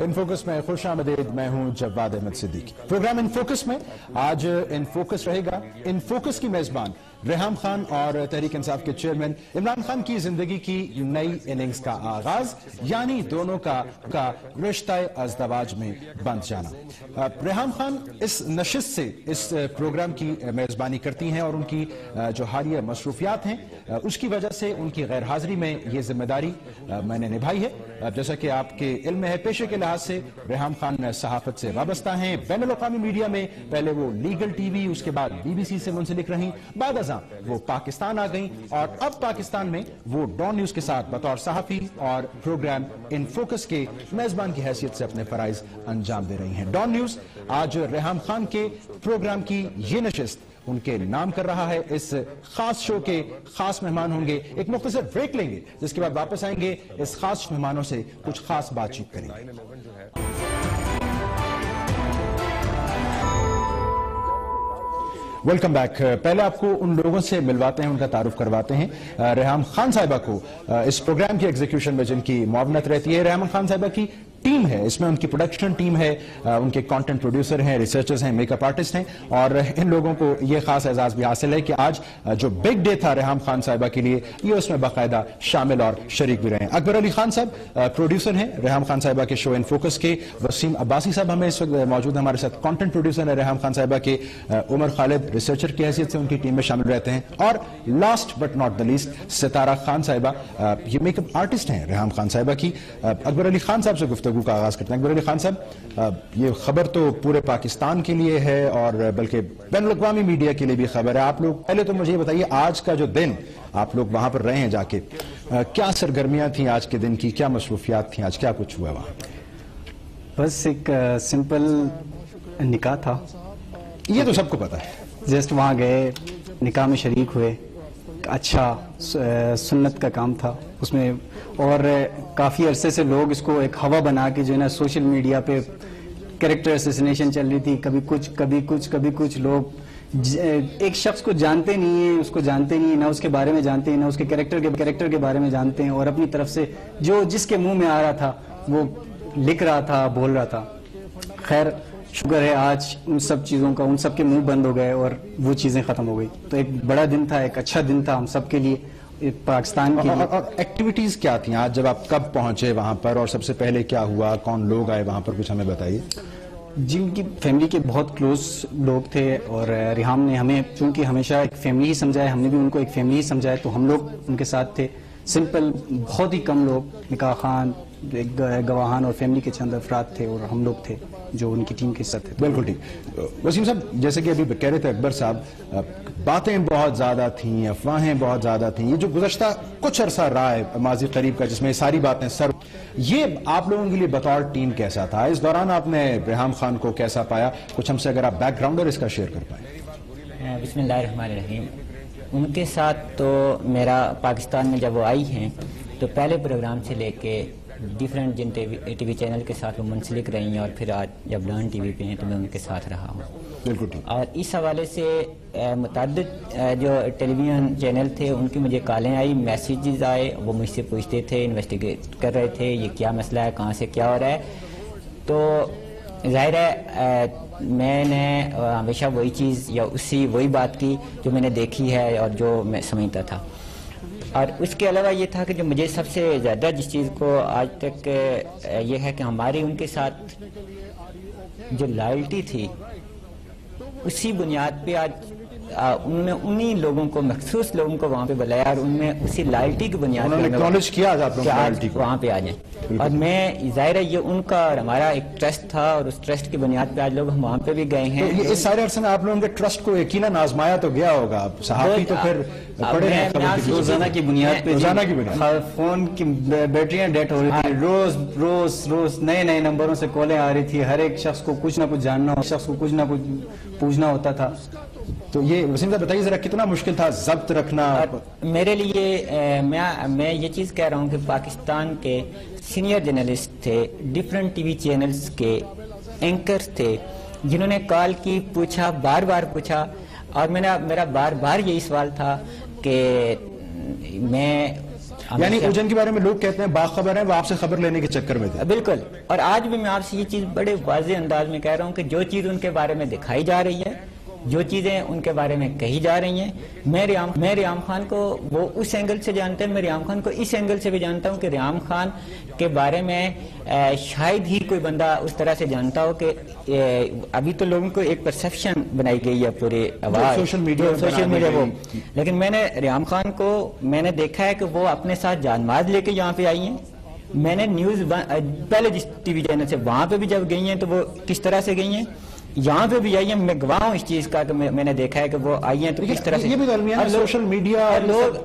इन focus में खुश आमदीद। मैं हूं Jawad Ahmed Siddiqui. Programme in focus में आज इन फोकस रहेगा। इन फोकस की मेजबान रेहाम खान और तहरीक इंसाफ के चेयरमैन इमरान खान की जिंदगी की नई इनिंग्स का आगाज, यानी दोनों का रिश्ता अज़दवाज में बंध जाना। रेहाम खान इस नशिस्त से इस प्रोग्राम की मेजबानी करती हैं और उनकी जो हालिया मसरूफियात हैं उसकी वजह से उनकी गैर हाजिरी में ये जिम्मेदारी मैंने निभाई है। जैसा कि आपके इल्म है, पेशे के लिहाज से रेहाम खान सहाफत से वाबस्ता हैं। बैनुल-अक़वामी मीडिया में पहले वो लीगल टीवी, उसके बाद BBC से मुंसलिक रहीं, बाद वो पाकिस्तान आ गई और अब पाकिस्तान में वो डॉन न्यूज के साथ बतौर सहाफी और प्रोग्राम इन फोकस के मेजबान की हैसियत से अपने फराइज अंजाम दे रही हैं। डॉन न्यूज आज रेहाम खान के प्रोग्राम की ये नशिस्त उनके नाम कर रहा है। इस खास शो के खास मेहमान होंगे। एक मुख्तसर ब्रेक लेंगे, जिसके बाद वापस आएंगे, इस खास मेहमानों से कुछ खास बातचीत करेंगे। Welcome back. पहले आपको उन लोगों से मिलवाते हैं, उनका तारुफ करवाते हैं। रेहाम खान साहिबा को इस प्रोग्राम की एग्जीक्यूशन में जिनकी मुआवनत रहती है, रेहाम खान साहिबा की टीम है। इसमें उनकी प्रोडक्शन टीम है, उनके कंटेंट प्रोड्यूसर हैं, रिसर्चर्स हैं, मेकअप आर्टिस्ट हैं और इन लोगों को यह खास एजाज भी हासिल है कि आज जो बिग डे था रेहाम खान साहिबा के लिए, ये उसमें बाकायदा शामिल और शरीक भी रहे। अकबर अली खान साहब प्रोड्यूसर हैं रेहाम खान साहिबा के शो इन फोकस के। वसीम अब्बासी साहब हमें इस वक्त मौजूद हमारे साथ, कंटेंट प्रोड्यूसर है रेहाम खान साहिबा के। उमर खालिद रिसर्चर की हैसियत से उनकी टीम में शामिल रहते हैं। और last but not the least Sitara Khan साहिबा, ये मेकअप आर्टिस्ट हैं रेहाम खान साहिबा की। अकबर अली खान साहब से गुफ्तगू का आगाज करते हैं। अकबर अली खान साहब, ये खबर तो पूरे पाकिस्तान के लिए है और बल्कि बैनुल-अक़वामी मीडिया के लिए भी खबर है। आप लोग पहले तो मुझे बताइए, आज का जो दिन आप लोग वहां पर रहे हैं जाके, क्या सरगर्मियां थी आज के दिन की, क्या मसरूफियात थी, आज क्या कुछ हुआ वहां? बस एक सिंपल निकाह था, ये तो सबको पता है। जस्ट वहाँ गए, निकाह में शरीक हुए, अच्छा सुन्नत का काम था उसमें। और काफ़ी अरसे से लोग इसको एक हवा बना के जो है ना सोशल मीडिया पे कैरेक्टर असैसिनेशन चल रही थी, कभी कुछ लोग एक शख्स को जानते नहीं है, उसको जानते नहीं है, ना उसके बारे में जानते हैं, ना उसके कैरेक्टर के बारे में जानते हैं, और अपनी तरफ से जो जिसके मुंह में आ रहा था वो लिख रहा था, बोल रहा था। खैर शुक्र है आज उन सब चीज़ों का, उन सब के मुंह बंद हो गए और वो चीज़ें ख़त्म हो गई। तो एक बड़ा दिन था, एक अच्छा दिन था हम सब के लिए, पाकिस्तान के लिए। और एक्टिविटीज़ क्या थी आज, जब आप कब पहुंचे वहां पर और सबसे पहले क्या हुआ, कौन लोग आए वहां पर, कुछ हमें बताइए। जिनकी फैमिली के बहुत क्लोज लोग थे और रेहाम ने हमें चूंकि हमेशा एक फैमिली ही समझा है, हमने भी उनको एक फैमिली ही समझा है, तो हम लोग उनके साथ थे। सिंपल, बहुत ही कम लोग, निकाह खान, गवाहान और फैमिली के चंद अफराद थे और हम लोग थे जो उनकी टीम के साथ थे। बिल्कुल ठीक। वसीम साहब, जैसे कि अभी कह रहे थे अकबर साहब, बातें बहुत ज्यादा थीं, अफवाहें बहुत ज्यादा थीं, ये जो गुज़श्ता कुछ अरसा रहा है माजी करीब का, जिसमें सारी बातें सर, ये आप लोगों के लिए बतौर टीम कैसा था? इस दौरान आपने रेहाम खान को कैसा पाया? कुछ हमसे अगर आप बैकग्राउंडर इसका शेयर कर पाए। बिस्मिल्लाहिर्रहमानिर्रहीम। उनके साथ तो मेरा पाकिस्तान में जब वो आई हैं तो पहले प्रोग्राम से लेके डिफरेंट जिन टीवी चैनल के साथ वो मुंसलिक रही हैं और फिर आज जब डॉन टीवी पे हैं तो मैं उनके साथ रहा हूँ। बिल्कुल ठीक। और इस हवाले से मुतअद्दिद जो टेलीविज़न चैनल थे उनकी मुझे कॉलें आई, मैसेजेस आए, वो मुझसे पूछते थे, इन्वेस्टिगेट कर रहे थे ये क्या मसला है, कहाँ से क्या हो रहा है। तो ज़ाहिर है मैंने हमेशा वही चीज़ या वही बात की जो मैंने देखी है और जो मैं समझता था। और उसके अलावा ये था कि जो मुझे सबसे ज़्यादा जिस चीज़ को आज तक ये है कि हमारी उनके साथ जो लॉयल्टी थी, उसी बुनियाद पे आज उनमें उन्हीं लोगों को, मखसूस लोगों को वहाँ पे बुलाया और उनमें उसी लॉयल्टी की बुनियाद पे एक्नॉलेज किया आज वहाँ पे आ जाए। और मैं ज़ाहिर है ये उनका और हमारा एक ट्रस्ट था और उस ट्रस्ट की बुनियाद पे आज लोग हम वहाँ पे भी गए हैं। तो इस सारे अरसे में आप लोगों के ट्रस्ट को यकीनन आजमाया तो गया होगा, सहाफ़ी तो फिर पड़े हैं रोजाना की बुनियाद पे, रोजाना की बुनियाद फोन की बैटरियां डेड हो रही थी, रोज नए नंबरों से कॉलें आ रही थी, हर एक शख्स को कुछ ना कुछ जानना हो, शख्स को कुछ ना कुछ पूछना होता था। तो ये वसीम साहब बताइए जरा, कितना मुश्किल था जब्त रखना? मेरे लिए मैं ये चीज़ कह रहा हूँ कि पाकिस्तान के सीनियर जर्नलिस्ट थे, डिफरेंट टीवी चैनल्स के एंकर्स थे, जिन्होंने कॉल की, पूछा, बार बार पूछा। और मेरा बार बार यही सवाल था कि मैं یعنی جن کے بارے میں لوگ کہتے ہیں باخبر ہیں، وہ آپ سے خبر لینے کے چکر میں تھے. بالکل. اور آج بھی میں آپ سے یہ چیز بڑے واضح انداز میں کہہ رہا ہوں کہ جو چیز ان کے بارے میں دکھائی جا رہی ہے، جو چیزیں ان کے بارے میں کہی جا رہی ہیں، میں ریحام خان کو وہ اس اینگل سے جانتے ہیں، میں ریحام خان کو اس اینگل سے بھی جانتا ہوں کہ ریحام خان کے بارے میں شاید ہی کوئی بندہ اس طرح سے جانتا ہو کہ ابھی تو لوگوں کو ایک پرسیپشن بنائی گئی ہے پورے سوشل میڈیا وہ، لیکن میں نے ریحام خان کو میں نے دیکھا ہے کہ وہ اپنے ساتھ جان ماز لے کے یہاں پہ آئی ہیں. میں نے نیوز پہلے جس ٹی وی چینل سے وہاں پہ بھی جب گئی ہیں تو وہ کس طرح سے گئی ہیں، یہاں پہ بھی آئی ہیں. میں گواہ ہوں اس چیز کا کہ میں نے دیکھا ہے کہ وہ آئی ہیں تو کس طرح سے. یہ بھی درمیان سوشل میڈیا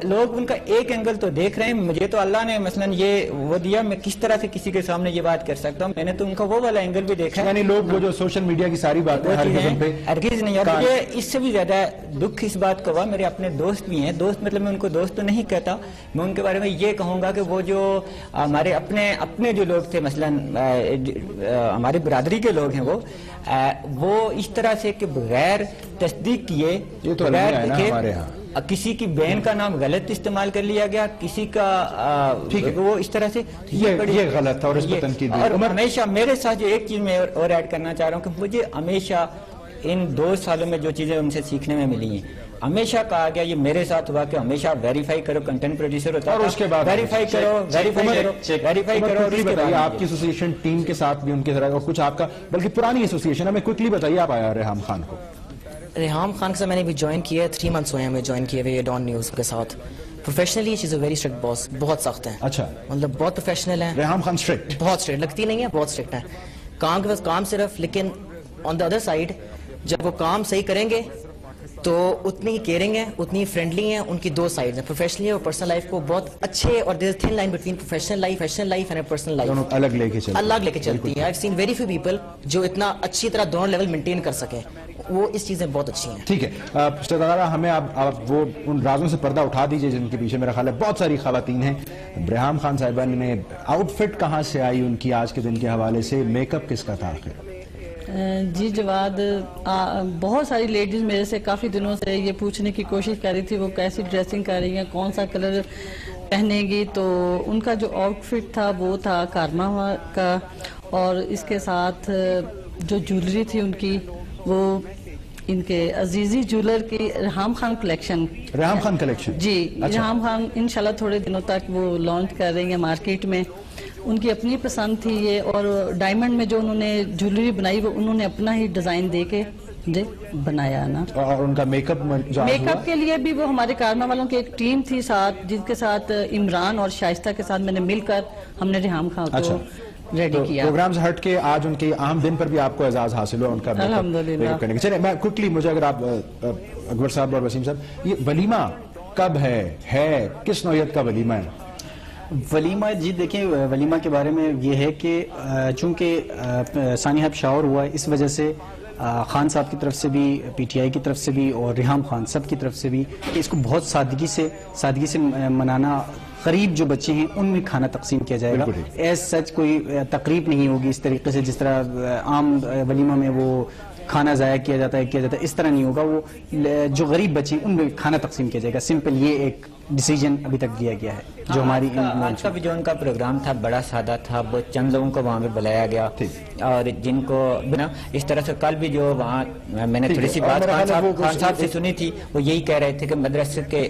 لوگ ان کا ایک اینگل تو دیکھ رہے ہیں. مجھے تو اللہ نے مثلا یہ وہ دیا، میں کس طرح سے کسی کے سامنے یہ بات کر سکتا ہوں. میں نے تو ان کا وہ والا اینگل بھی دیکھا ہے. یعنی لوگ وہ جو سوشل میڈیا کی ساری باتیں ہرگز نہیں. اور مجھے اس سے بھی زیادہ دکھ اس بات کا ہوا، میرے اپنے دوست بھی ہیں، دوست مطلب میں ان کو دوست تو نہیں کہتا، میں ان کے بارے میں یہ کہوں گا کہ وہ جو ہمارے اپنے جو لوگ تھے، مثلا ہماری برادری کے لوگ ہیں، وہ اس طرح سے کہ بغیر تصدیق کیے، بغیر دیکھے کسی کی بہن کا نام غلط استعمال کر لیا گیا، کسی کا وہ اس طرح سے یہ غلط تھا. اور ہمیشہ میرے ساتھ جو ایک چیز میں اور ایڈ کرنا چاہ رہا ہوں کہ مجھے ہمیشہ ان 2 سالوں میں جو چیزیں ان سے سیکھنے میں ملی ہیں، ہمیشہ کہا گیا، یہ میرے ساتھ ہوا کہ ہمیشہ ویریفائی کرو. کنٹینٹ پروڈیوسر ہوتا ہے اور اس کے بعد ویریفائی کرو. آپ کی ایسوسیشن ٹیم کے ساتھ بھی ان کے طرح اور کچھ آپ کا بلکہ پرانی ایسوسیشن ہے، میں کوئکلی بتائیے آپ آیا ریحام خان کو. ریحام خان کے ساتھ میں نے بھی جوائن کیا ہے، 3 منتھس ہوئے ہیں ہمیں جوائن کیے ہوئے ڈان نیوز کے ساتھ. Professionally she is a very strict boss, بہت سخت ہیں. اچھا، مطلب بہت پروفیشنل ہیں. ریحام خان اسٹرکٹ، بہت اسٹرکٹ لگتی نہیں ہے، بہت اسٹرکٹ ہیں. کام کے پاس کام صرف، لیکن آن دا ادر سائڈ جب وہ کام صحیح کریں گے تو اتنی ہی کیئرنگ ہے، اتنی فریندلی ہیں. ان کی 2 سائڈز ہیں، پروفیشنلی اور پرسنل لائف کو بہت اچھے. اور there is thin line between professional life and personal life, الگ لے کے چلتی ہیں. I have seen very few people جو اتنا اچھی طرح دونوں لیول مینٹین کر سکیں. وہ اس چیزیں بہت اچھی ہیں. ٹھیک ہے، ہمیں آپ وہ ان رازوں سے پردہ اٹھا دیجئے جن کے پیچھے میرا خیال ہے بہت ساری خواتین ہیں. ریحام خان صاحبہ نے آؤٹ فٹ کہاں سے آئی ان کی آج کے دن کے حوالے سے، میک اپ کس کا تھا آخر؟ جی جواد، بہت ساری لیڈیز میرے سے کافی دنوں سے یہ پوچھنے کی کوشش کر رہی تھی وہ کیسی ڈریسنگ کر رہی ہیں، کون سا کلر پہنے گی. تو ان کا جو آؤٹ فٹ تھا وہ تھا کارما کا، اور اس کے ساتھ جو جولری تھی ان کی وہ ان کے عزیزی جولر کی ریحام خان کلیکشن جی. ریحام خان انشاءاللہ تھوڑے دنوں تک وہ لانچ کر رہی ہیں مارکیٹ میں. ان کی اپنی پسند تھی یہ، اور ڈائمنڈ میں جو انہوں نے جولری بنائی وہ انہوں نے اپنا ہی ڈیزائن دے کے بنایا نا. اور ان کا میک اپ کے لیے بھی وہ ہمارے کارما والوں کی ایک ٹیم تھی ساتھ، جن کے ساتھ عمران اور شائستہ کے ساتھ میں نے مل کر ہم نے ریحام خان کو ریڈی کیا. پروگرامز ہٹ کے آج ان کے اہم دن پر بھی آپ کو اعزاز حاصل ہوا ان کا الحمدللہ. چلیں میں کوئکلی، مجھے اگر آپ اکبر صاحب اور وسیم صاحب، یہ ولیمہ کب ہے کس نوعیت کا ولیمہ ہے؟ ولیمہ جی دیکھیں، ولیمہ کے بارے میں یہ ہے کہ چونکہ سانحہ شاور ہوا ہے، اس وجہ سے خان صاحب کی طرف سے بھی، پی ٹی آئی کی طرف سے بھی اور ریحام خان سب کی طرف سے بھی کہ اس کو بہت سادگی سے منانا. قریب جو بچے ہیں ان میں کھانا تقسیم کیا جائے گا. ایز سچ کوئی تقریب نہیں ہوگی اس طریقے سے جس طرح عام ولیمہ میں وہ کھانا ضائع کیا جاتا ہے اس طرح نہیں ہوگا. وہ جو غریب بچے ان میں کھانا تقسیم کیا جائے گا. سمپل یہ ایک ڈیسیجن ابھی تک لیا گیا ہے. جو ہماری آج کا بھی جو ان کا پروگرام تھا بڑا سادہ تھا، بہت چند لوگوں کو وہاں پہ بلایا گیا، اور جن کو بنا اس طرح سے کل بھی جو وہاں میں نے تھوڑی سی بات خان صاحب سے سنی تھی، وہ یہی کہہ رہے تھے کہ مدرسے کے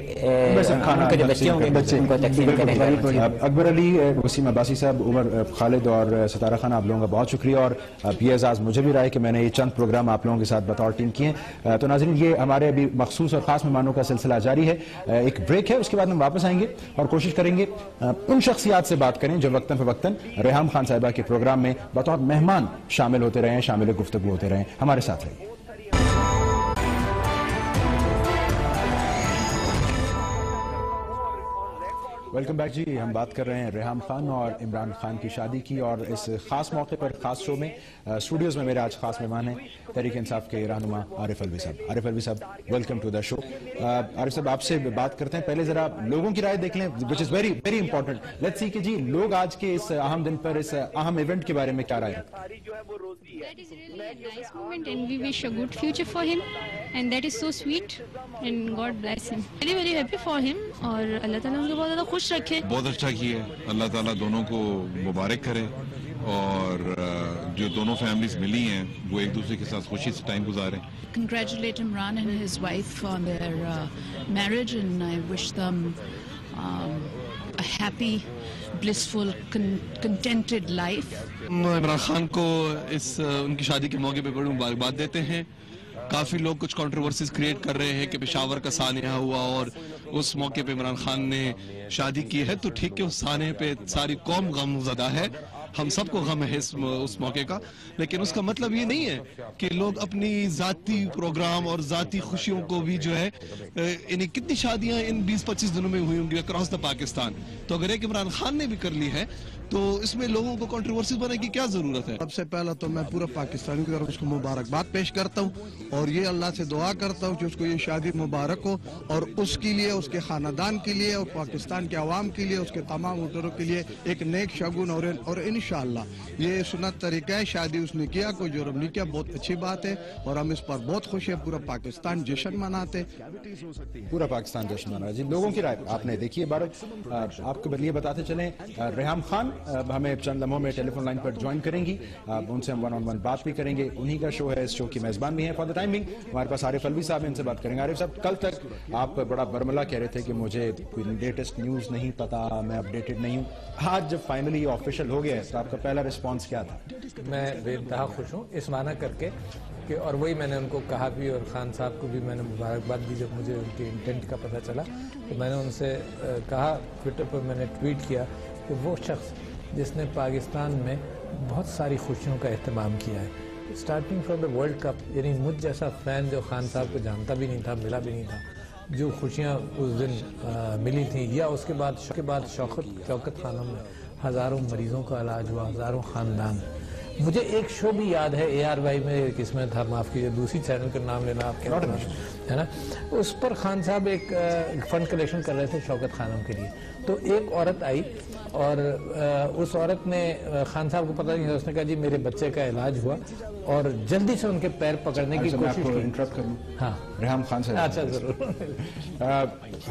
جو بچے ہوں گے ان کو تقسیم کریں گے. اکبر علی، وسیم عباسی صاحب، عمر خالد اور ستارہ خان، آپ لوگوں کا بہت شکریہ. اور یہ اعزاز مجھے بھی رہا ہے کہ میں نے یہ چند پروگرام آپ لوگوں کے ساتھ بطور ٹیم کیے ہیں. تو ناظرین، یہ ہمارے ابھی مخصوص اور خاص مہمانوں کا سلسلہ جاری ہے. ایک بریک ہے، اس کے بعد ہم واپس آئیں گے اور کوشش کریں گے ان شخصیات سے بات کریں جو وقتاً فوقتاً ریحام خان صاحبہ کے پروگرام میں بطور مہمان شامل ہوتے رہے ہیں، شامل گفتگو ہوتے رہے ہیں. ہمارے ساتھ رہیے. ویلکم بیک جی. ہم بات کر رہے ہیں ریحام خان اور عمران خان کی شادی کی، اور اس خاص موقع پر خاص شو میں اسٹوڈیوز میں میرے آج خاص مہمان ہیں تحریک انصاف کے رہنما عارف الوی صاحب. عارف الوی صاحب، ویلکم ٹو دا شو. عارف صاحب، آپ سے بات کرتے ہیں. پہلے ذرا لوگوں کی رائے دیکھ لیں، which is very very important. Let's see کہ جی لوگ آج کے اس اہم دن پر، اس اہم ایونٹ کے بارے میں کیا رائے رکھتے ہیں. That is really a nice moment and we wish a good future for him and that is so sweet and God bless him. Very very happy for him اور اللہ تعالیٰ ان کو بہت زیادہ خوش खुश रखे। बहुत अच्छा किया, अल्लाह ताला दोनों को मुबारक करे और जो दोनों फैमिलीज मिली हैं वो एक दूसरे के साथ खुशी से time गुजारें। Congratulate Imran and his wife on their marriage and I wish them a happy, blissful, contented life. Imran Khan को इस उनकी शादी के मौके पे बड़ी मुबारकबाद देते हैं। काफ़ी लोग कुछ कंट्रोवर्सीज क्रिएट कर रहे हैं कि पेशावर का सानिया हुआ और उस मौके पे इमरान खान ने शादी की है, तो ठीक है, उस सानिया पे सारी कौम गमज़दा है, हम सबको गम है उस मौके का, लेकिन उसका मतलब ये नहीं है कि लोग अपनी ज़ाती प्रोग्राम और ज़ाती खुशियों को भी जो है, इन्हें कितनी शादियां इन 20-25 दिनों में हुई होंगी अक्रॉस द पाकिस्तान, तो अगर एक इमरान खान ने भी कर ली है तो इसमें लोगों को कंट्रोवर्सी बनाने की क्या जरूरत है। सबसे पहला तो मैं पूरा पाकिस्तान की तरफ उसको मुबारकबाद पेश करता हूँ और ये अल्लाह से दुआ करता हूँ कि उसको ये शादी मुबारक हो और उसके लिए, उसके खानदान के लिए और पाकिस्तान के अवाम के लिए, उसके तमाम वोटरों के लिए एक नेक शगुन और इंशाअल्लाह ये सुन्नत तरीका है, शादी उसने किया, कोई जुर्म नहीं किया, बहुत अच्छी बात है और हम इस पर बहुत खुश है। पूरा पाकिस्तान जश्न मनाते, पूरा पाकिस्तान जश्न मना। जी, लोगों की राय आपने देखी है। बारक, आपको लिए बताते चलें, रेहाम खान हमें चंद लम्हों में टेलीफोन लाइन पर ज्वाइन करेंगी, उनसे हम 1-on-1 बात भी करेंगे, उन्हीं का शो है, इस शो की मेजबान भी हैं। फॉर द टाइमिंग हमारे पास आरिफ अलवी साहब, इनसे बात करेंगे। आरिफ साहब, कल तक आप बड़ा बरमला कह रहे थे कि मुझे कोई लेटेस्ट न्यूज़ नहीं पता, मैं अपडेटेड नहीं हूँ, आज जब फाइनली ऑफिशियल हो गया है तो आपका पहला रिस्पॉन्स क्या था? मैं बेइंतहा खुश हूँ इस माना करके कि, और वही मैंने उनको कहा भी और खान साहब को भी मैंने मुबारकबाद दी जब मुझे उनके इंटेंट का पता चला, तो मैंने उनसे कहा, ट्विटर पर मैंने ट्वीट किया कि वो शख्स जिसने पाकिस्तान में बहुत सारी खुशियों का एहतमाम किया है, starting from the world cup, यानी मुझ जैसा फ़ैन जो खान साहब को जानता भी नहीं था, मिला भी नहीं था, जो खुशियाँ उस दिन मिली थी, या उसके बाद शौकत खानों में हज़ारों मरीज़ों का इलाज हुआ, हज़ारों ख़ानदान। मुझे एक शो भी याद है ARY में, किसमें था, माफ़ कीजिए, दूसरी चैनल का नाम लेना आपके है ना, उस पर खान साहब एक फंड कलेक्शन कर रहे थे शौकत खानों के लिए, तो एक औरत आई और उस औरत ने, खान साहब को पता नहीं था, उसने कहा जी मेरे बच्चे का इलाज हुआ, और जल्दी से उनके पैर पकड़ने की कोशिश की। इंटरप्ट करूं? हाँ, रेहाम खान साहब। अच्छा, जरूर।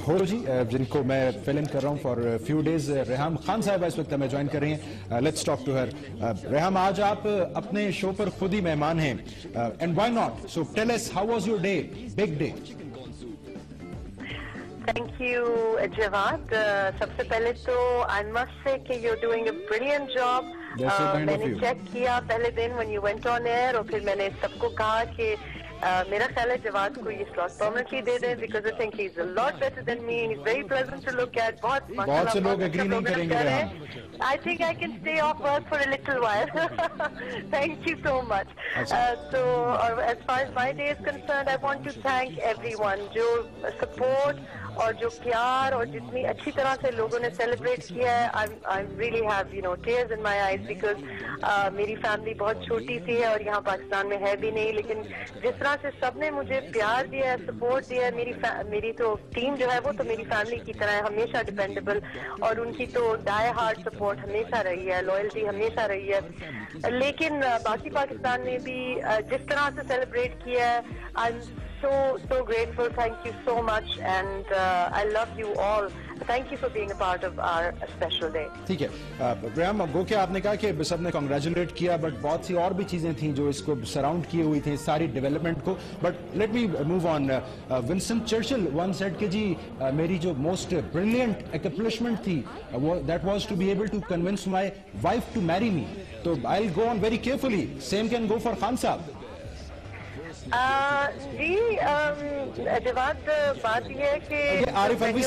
होरो जी, जिनको मैं फिल इन कर रहा हूं for few days, Reham Khan साहब इस वक्त हमें ज्वाइन कर रही हैं। Let's talk to her. Reham, आज आप अपने शो पर खुद ही मेहमान हैं, and why not, so tell us how was your day, big day. Thank you, Jawad. सबसे पहले तो I must say कि you're doing a brilliant job. मैंने चेक किया पहले दिन when you went on air, और फिर मैंने सबको कहा कि मेरा ख्याल है जवाद को ये स्लॉट परमानेंटली दे दें, because I think he's a lot better than me and he's very pleasant to look at. बहुत से लोग एग्री नहीं करेंगे। I think I can stay off work for a little while. Thank you so much. So as far as my day is concerned, I want to thank everyone जो support और जो प्यार और जितनी अच्छी तरह से लोगों ने सेलिब्रेट किया है। I really have tears in my eyes because मेरी फैमिली बहुत छोटी सी है और यहाँ पाकिस्तान में है भी नहीं, लेकिन जिस तरह से सबने मुझे प्यार दिया है, सपोर्ट दिया है, मेरी तो टीम जो है वो तो मेरी फैमिली की तरह है, हमेशा डिपेंडेबल, और उनकी तो डाई हार्ट सपोर्ट हमेशा रही है, लॉयल्टी हमेशा रही है। लेकिन बाकी पाकिस्तान में भी जिस तरह से सेलिब्रेट किया है, I'm so grateful. Thank you so much, and I love you all. Thank you for being a part of our special day. ठीक है, रेहाम, गो के आपने कहा कि सब ने कांग्रेचुलेट किया, बट बहुत सी और भी चीजें थी जो इसको सराउंड किए हुई थी, सारी डेवलपमेंट को। But let me move on. Winston Churchill one said कि जी मेरी जो मोस्ट ब्रिलियंट एक्सप्लिशमेंट थी वो that was to be able to convince my wife to marry me. तो I will go on very carefully, same can go for Khan साहब। जी जवाब बात यह है कि आरिफ अलवी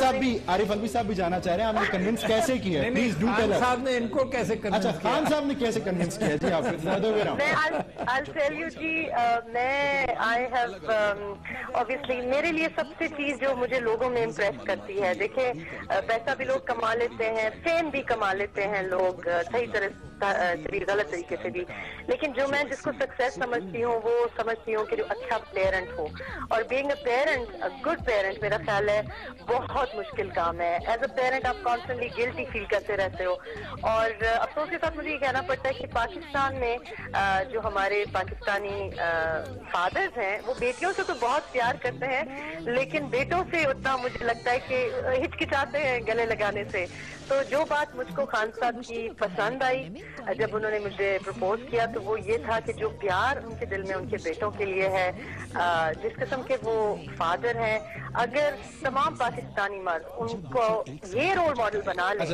साहब भी जाना चाह रहे हैं, आपने कन्विंस कैसे किया? Please do tell us. साहब ने इनको कैसे कन्विंस किया? अच्छा, खान साहब ने कैसे कन्विंस किया जी? आप I'll tell you जी, मैं I have obviously मेरे लिए सबसे चीज जो मुझे लोगों में इम्प्रेस करती है, देखिए पैसा भी लोग कमा लेते हैं, फेम भी कमा लेते हैं लोग सही तरह कभी गलत तरीके से भी, लेकिन जो मैं जिसको सक्सेस समझती हूँ वो समझती हूँ कि जो अच्छा पेरेंट हो, और being a parent, a good parent, मेरा ख्याल है बहुत मुश्किल काम है। एज अ पेरेंट आप कॉन्स्टेंटली गिल्टी फील करते रहते हो, और अफसोस के साथ मुझे ये कहना पड़ता है कि पाकिस्तान में जो हमारे पाकिस्तानी फादर्स हैं वो बेटियों से तो बहुत प्यार करते हैं, लेकिन बेटों से उतना मुझे लगता है कि हिचकिचाते हैं गले लगाने से। तो जो बात मुझको खान साहब की पसंद आई जब उन्होंने मुझे प्रपोज किया, तो वो ये था कि जो प्यार उनके दिल में उनके बेटों के लिए है, जिस किस्म के वो फादर हैं, अगर तमाम पाकिस्तानी मर्द उनको ये रोल मॉडल बना ले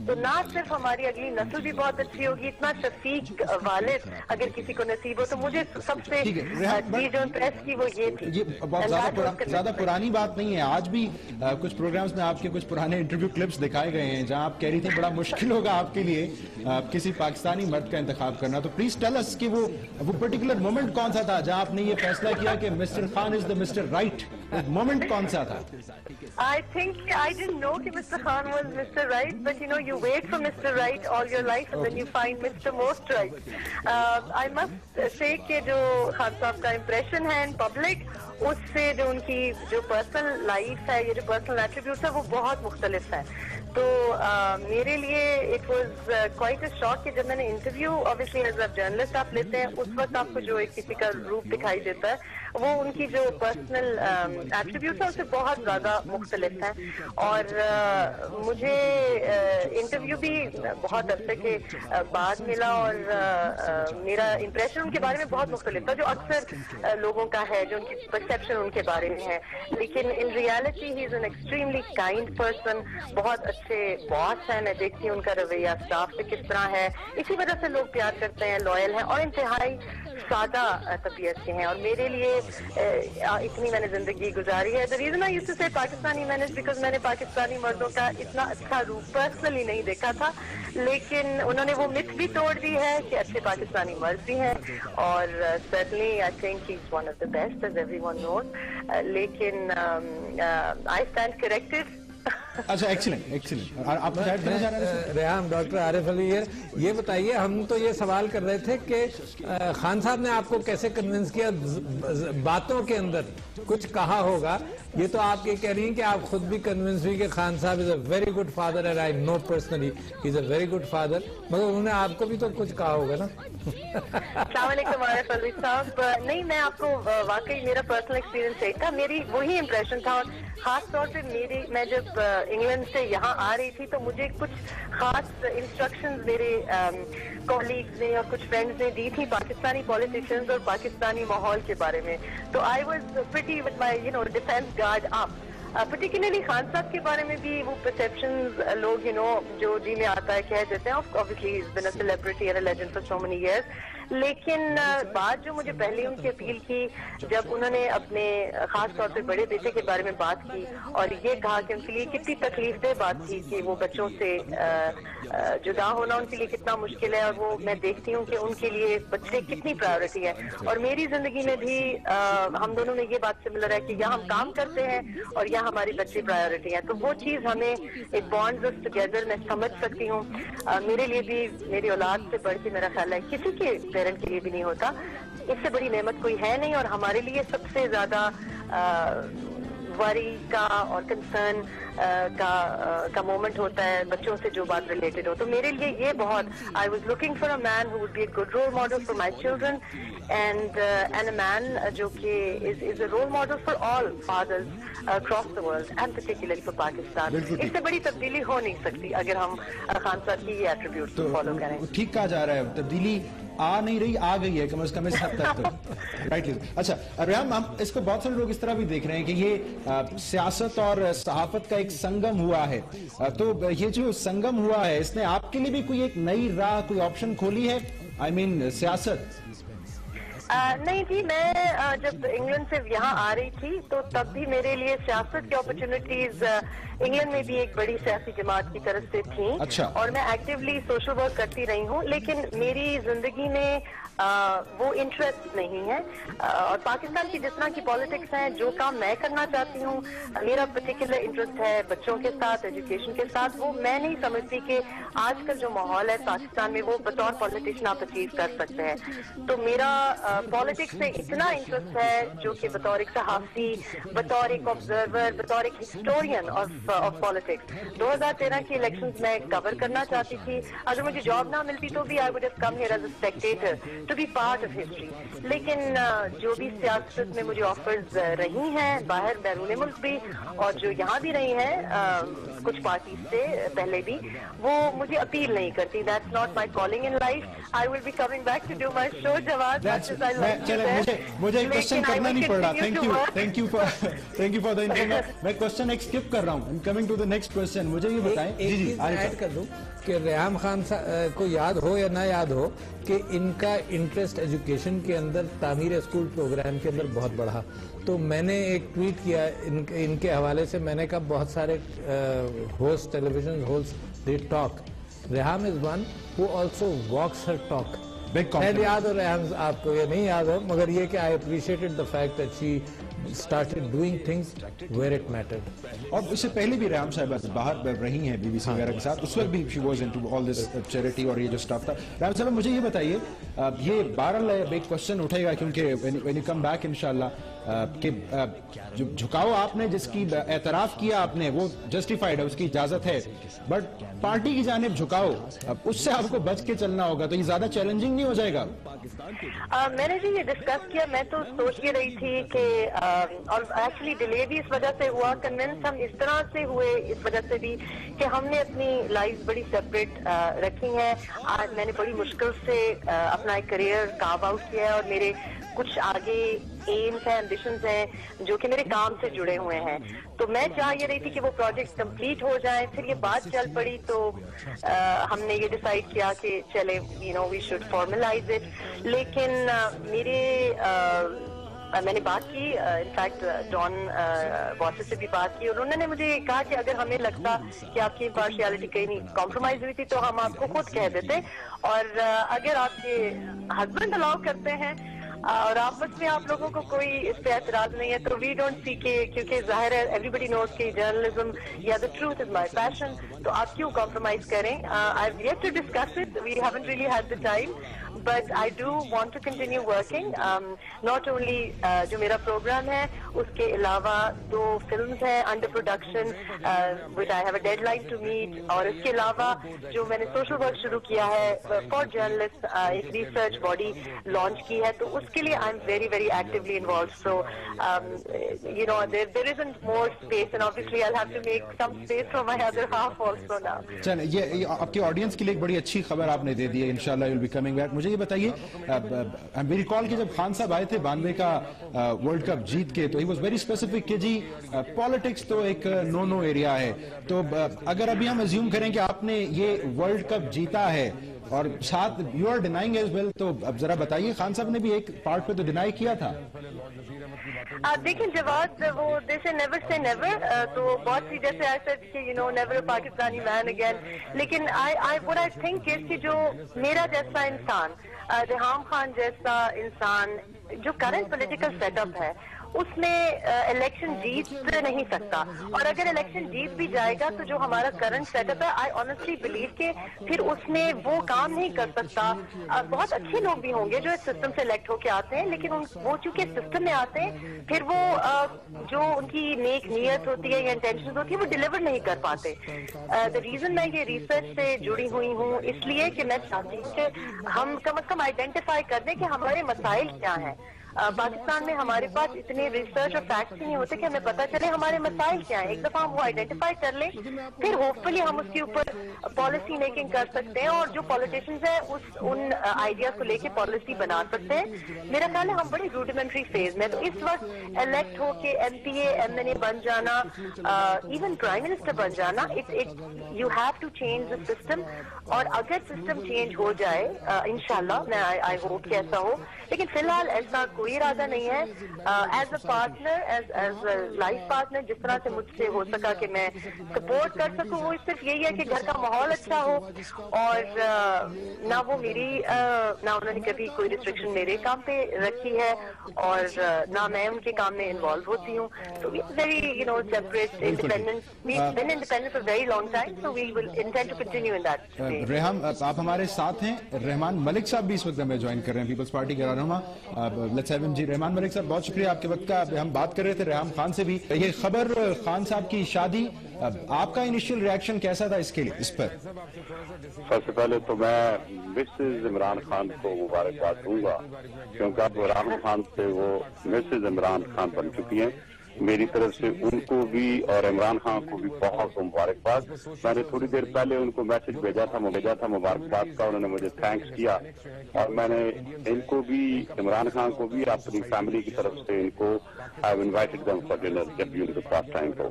तो ना सिर्फ हमारी अगली नस्ल भी बहुत अच्छी होगी, इतना शफीक वालिद अगर किसी को नसीब हो। तो मुझे सबसे चीज जो इम्प्रेस की वो ये थी। ये बहुत ज्यादा पुरानी बात नहीं है, आज भी कुछ प्रोग्राम्स में आपके कुछ पुराने इंटरव्यू क्लिप्स दिखाए गए हैं जहां आप कह रही थी बड़ा मुश्किल होगा आपके लिए किसी पाकिस्तानी मर्द का इंतखाब करना। तो प्लीज टेल अस कि वो पर्टिकुलर मोमेंट कौन सा था जहां आपने ये फैसला किया कि mister Khan is the mister right? Moment कौन सा था? I think I didn't know that Mr. Khan was Mr. Right, but you know, you wait for Mr. Right all your life and then you find Mr. Most Right. I must say कि जो खान साहब का impression है in public, उससे जो उनकी जो personal life है, ये जो पर्सनल एट्रीब्यूट्स है, वो बहुत मुख्तलिफ है। तो मेरे लिए it was quite a shock कि जब मैंने interview, obviously as a journalist आप लेते हैं, उस वक्त आपको जो एक किसी का रूप दिखाई देता है वो उनकी जो पर्सनल एट्रीब्यूट्स है उससे बहुत ज्यादा मुख्तलिफ है। और मुझे इंटरव्यू भी बहुत अरसे के बाद मिला और मेरा इंप्रेशन उनके बारे में बहुत मुख्तलिफ था जो अक्सर लोगों का है, जो उनकी परसेप्शन उनके बारे में है। लेकिन in reality he is an extremely kind person, बहुत अच्छे बॉस हैं। मैं देखती हूँ उनका रवैया स्टाफ से किस तरह है, इसी वजह से लोग प्यार करते हैं, लॉयल हैं और इंतहाई सादा तबीयत के हैं। और मेरे लिए इतनी मैंने जिंदगी गुजारी है। The reason I used to say Pakistani man is because मैंने पाकिस्तानी मर्दों का इतना अच्छा रूप पर्सनली नहीं देखा था, लेकिन उन्होंने वो मिथ भी तोड़ दी है कि अच्छे पाकिस्तानी मर्द भी हैं। और certainly I think he is one of the best as everyone knows. लेकिन आई स्टैंड करेक्टेड। अच्छा, एक्सीलेंट। आप रेहाम, डॉक्टर आरिफ अली ये बताइए, हम तो ये सवाल कर रहे थे कि खान साहब ने आपको कैसे कन्विंस किया? बातों के अंदर कुछ कहा होगा, ये तो आप ये कह रही हैं कि आप खुद भी कन्विंस हुई कि खान साहब is a very good father and I know personally is a very good father, मगर उन्होंने आपको भी तो कुछ कहा होगा ना? अस्सलामुअलैकुम आरिफ अली साहब। नहीं, मैं आपको वाकई मेरा पर्सनल एक्सपीरियंस यही था, मेरी वही इम्प्रेशन था। और खास तौर पे मैं जब इंग्लैंड से यहाँ आ रही थी तो मुझे कुछ खास इंस्ट्रक्शंस मेरे कॉलीग्स ने और कुछ फ्रेंड्स ने दी थी पाकिस्तानी पॉलिटिशियंस और पाकिस्तानी माहौल के बारे में। तो I was pretty with my defence guard up. Particularly Khan साहब के बारे में भी वो परसेप्शंस लोग जो जी में आता है कह देते हैं। Obviously he is been a celebrity and a legend for so many years. लेकिन बात जो मुझे पहले उनकी अपील की, जब उन्होंने अपने खास तौर पे बड़े बेटे के बारे में बात की और ये कहा कि उनके लिए कितनी तकलीफदेह बात थी कि वो बच्चों से जुदा होना उनके लिए कितना मुश्किल है, और वो मैं देखती हूँ कि उनके लिए बच्चे कितनी प्रायोरिटी है। और मेरी जिंदगी में भी हम दोनों में ये बात सिमिलर है कि यहाँ हम काम करते हैं और यहाँ हमारी बच्चे प्रायोरिटी है। तो वो चीज हमें एक बॉन्ड टुगेदर मैं समझ सकती हूँ। मेरे लिए भी मेरी औलाद से बढ़ के मेरा ख्याल है किसी के पेरेंट के लिए भी नहीं होता। इससे बड़ी नेमत कोई है नहीं, और हमारे लिए सबसे ज्यादा वरी का और कंसर्न का मोमेंट होता है बच्चों से जो बात रिलेटेड हो। तो मेरे लिए ये बहुत, I was looking for a man who would be a good role model for my children and a man जो कि is a role model for all fathers across the world and particularly for Pakistan. इससे बड़ी तब्दीली हो नहीं सकती अगर हम खान साहब की ये एट्रीब्यूट्स को फॉलो करें। ठीक कहा जा रहा है, तब्दीली आ नहीं रही, आ गई है कम से कम इस हद तक तो। राइटली। अच्छा रेहाम, हम इसको बहुत सारे लोग इस तरह भी देख रहे हैं कि ये सियासत और सहाफत का एक संगम हुआ है। तो ये जो संगम हुआ है इसने आपके लिए भी कोई एक नई राह, कोई ऑप्शन खोली है? आई मीन सियासत। नहीं थी, मैं जब इंग्लैंड से यहाँ आ रही थी तो तब भी मेरे लिए सियासत की अपॉर्चुनिटीज इंग्लैंड में भी एक बड़ी सियासी जमात की तरफ से थी। अच्छा। और मैं एक्टिवली सोशल वर्क करती रही हूँ, लेकिन मेरी जिंदगी में وہ انٹرسٹ نہیں ہے. اور پاکستان کی جس طرح کی پالیٹکس ہیں, جو کام میں کرنا چاہتی ہوں, میرا پرٹیکولر انٹرسٹ ہے بچوں کے ساتھ, ایجوکیشن کے ساتھ, وہ میں نہیں سمجھتی کہ آج کل جو ماحول ہے پاکستان میں وہ بطور پالیٹیشین آپ اچیو کر سکتے ہیں. تو میرا پالیٹکس سے اتنا انٹرسٹ ہے جو کہ بطور ایک صحافی, بطور ایک آبزرور, بطور ایک ہسٹورین آف پالیٹکس 2013 کی الیکشنز میں کور کرنا چاہتی تھی. اگر مجھے جاب نہ ملتی تو بھی I would have come here as a spectator to be part of history. لیکن جو بھی سیاست میں مجھے آفرز رہی ہیں باہر بیرون ملک بھی, اور جو یہاں بھی رہی ہیں کچھ پارٹیز سے پہلے بھی, وہ مجھے اپیل نہیں کرتی. That's not my calling in life. I will be coming back to do my show Jawad. مجھے ایک کوشچن کرنا نہیں پڑ رہا. Thank you for the information. میں کوشچن ایک اسکپ کر رہا ہوں. Coming to the next question. مجھے یہ بتائیں, جی ایڈ کر دوں کہ ریحام خان کو یاد ہو یا نہ یاد ہو کہ ان کا انٹرسٹ ایجوکیشن کے اندر تعمیر اسکول پروگرام کے اندر بہت بڑھا. تو میں نے ایک ٹویٹ کیا ان کے حوالے سے, میں نے کہا بہت سارے host television host they talk, Reham is one who also walks her talk. شاید یاد ہو ریحام آپ کو یا نہیں یاد ہو, مگر یہ کہ I appreciated the fact that she started doing things where it mattered. اور اس سے پہلے بھی ریحام صاحبہ باہر رہی ہیں بی بی سی وغیرہ کے ساتھ, اس وقت بھی she was into all this charity اور یہ جو اسٹاف تھا. ریحام صاحبہ مجھے یہ بتائیے, یہ بہرحال ایک کوشچن اٹھے گا کیونکہ when you come back انشاءاللہ, کہ جو جھکاؤ آپ نے جس کی اعتراف کیا آپ نے وہ جسٹیفائڈ ہے, اس کی اجازت ہے, بٹ پارٹی کی جانب جھکاؤ اس سے آپ کو بچ کے چلنا ہوگا, تو یہ زیادہ چیلنجنگ نہیں ہو جائے گا؟ میں نے جی یہ ڈسکس کیا. میں تو سوچ یہ رہی تھی کہ اور ایکچولی ڈیلے بھی اس وجہ سے ہوا, کنونس ہم اس طرح سے ہوئے اس وجہ سے بھی کہ ہم نے اپنی لائف بڑی سیپریٹ رکھی ہیں. آج میں نے بڑی مشکل سے اپنا ایک کریئر کارو آؤٹ کیا ہے, اور میرے کچھ آگے ایمز ہیں, ایمبیشنز ہیں جو کہ میرے کام سے جڑے ہوئے ہیں. تو میں چاہ یہ رہی تھی کہ وہ پروجیکٹ کمپلیٹ ہو جائیں. پھر یہ بات چل پڑی تو ہم نے یہ ڈیسائیڈ کیا کہ چلے وی شوڈ فارملائز اٹ. لیکن میں نے بات کی, انفیکٹ ڈان باسس سے بھی بات کی, اور انہوں نے مجھے کہا کہ اگر ہمیں لگتا کہ آپ کی امپارشیلٹی کہیں کمپرومائز ہوئی تھی تو ہم آپ کو خود کہہ دیتے, اور اگر آپ کے ہسبینڈ الاؤ کرتے ہیں اور آپس میں آپ لوگوں کو کوئی اس پہ اعتراض نہیں ہے تو وی ڈونٹ سی کہ, کیونکہ ظاہر ہے ایوری بڈی نوز کہ جرنلزم یا دا ٹروتھ از مائی پیشن, تو آپ کیوں کمپرومائز کریں. I have yet to discuss it, we haven't really had the time, but I do want to continue working. Not only جو میرا پروگرام ہے, اس کے علاوہ 2 فلمز ہیں under production which I have a deadline to meet, اور اس کے علاوہ جو میں نے سوشل ورک شروع کیا ہے فار جرنلسٹ, ایک ریسرچ باڈی لانچ کی ہے, تو اس کے لیے I am very very actually involved. So you know there isn't more space, and obviously I'll have to make some space for my other half also now. چلیں, یہ آپ کے آڈینس کے لیے ایک بڑی اچھی خبر آپ نے دے دی ہے, انشاءاللہ you'll be coming back. مجھے یہ بتائیے, میری کال کہ جب خان صاحب آئے تھے 92 کا ورلڈ کپ جیت کے, تو ہی واز ویری اسپیسیفک کہ جی پالیٹکس تو ایک نو ایریا ہے. تو اگر ابھی ہم ایزیوم کریں کہ آپ نے یہ ورلڈ کپ جیتا ہے اور ساتھ you are denying as well, تو اب ذرا بتائیے, خان صاحب نے بھی ایک پارٹ پہ تو ڈینائی کیا تھا. دیکھیں جواد, وہ دے سے نیور سے نیور, تو بہت سی جیسے آئی سیڈ کہ you know never a Pakistani man again, لیکن what I think is کہ جو میرا جیسا انسان, ریحام خان جیسا انسان جو کرنٹ پولیٹیکل سیٹ اپ ہے اس میں الیکشن جیت نہیں سکتا, اور اگر الیکشن جیت بھی جائے گا تو جو ہمارا کرنٹ سیٹ اپ ہے, آئی آنیسٹلی بلیو کہ پھر اس میں وہ کام نہیں کر سکتا. بہت اچھے لوگ بھی ہوں گے جو اس سسٹم سے الیکٹ ہو کے آتے ہیں, لیکن وہ چونکہ سسٹم میں آتے ہیں پھر وہ جو ان کی نیک نیت ہوتی ہے یا انٹینشن ہوتی ہے وہ ڈیلیور نہیں کر پاتے. دا ریزن میں یہ ریسرچ سے جڑی ہوئی ہوں اس لیے کہ میں چاہتی ہوں کہ ہم کم از کم آئیڈینٹیفائی کر دیں کہ ہمارے مسائل کیا ہیں. پاکستان میں ہمارے پاس اتنے ریسرچ اور فیکٹس نہیں ہوتے کہ ہمیں پتہ چلے ہمارے مسائل کیا ہیں. ایک دفعہ ہم وہ آئیڈینٹیفائی کر لیں, پھر ہوپ فلی ہم اس کے اوپر پالیسی میکنگ کر سکتے ہیں, اور جو پالیٹیشینز ہیں ان آئیڈیاز کو لے کے پالیسی بنا سکتے ہیں. میرا خیال ہے ہم بڑی روڈیمنٹری فیز میں, تو اس وقت الیکٹ ہو کے M P A M N A بن جانا, ایون پرائم منسٹر بن جانا, you have to change the system. اور اگر سسٹم چینج ہو جائے انشاءاللہ, میں آئی ہوپ کہ ایسا ہو, لیکن فی الحال ایسا کوئی ارادہ نہیں ہے. As a partner, as a life partner, جس طرح سے مجھ سے ہو سکا کہ میں سپورٹ کر سکوں, وہ صرف یہی ہے کہ گھر کا ماحول اچھا ہو, اور نہ وہ میری نہ انہوں نے کبھی کوئی ریسٹرکشن میرے کام پہ رکھی ہے, اور نہ میں ان کے کام میں انوالو ہوتی ہوں. So we are very, separate, independent. We've been independent for a very long time, so we will intend to continue in that. Reham, آپ ہمارے ساتھ ہیں. رحمان ملک صاحب بھی اس وقت ہمیں جوائن کر رہے ہیں, پیپلز پارٹی کے رہنما. لیٹس ہیو ہم. جی رحمان ملک صاحب, بہت شکریہ آپ کے وقت کا. ہم بات کر رہے تھے ریحام خان سے بھی. یہ خبر خان صاحب کی شادی, آپ کا انیشیل ریاکشن کیسا تھا اس کے لیے, اس پر؟ سب سے پہلے تو میں مسز عمران خان کو مبارکباد دوں گا, کیونکہ اب عمران خان سے وہ مسز عمران خان بن چکی ہیں. میری طرف سے ان کو بھی اور عمران خان کو بھی بہت مبارکباد. میں نے تھوڑی دیر پہلے ان کو میسج بھیجا تھا مبارکباد کا, انہوں نے مجھے تھینکس کیا, اور میں نے ان کو بھی, عمران خان کو بھی, اپنی فیملی کی طرف سے ان کو I have invited them for dinner جب بھی ان کے پاس ٹائم ہو.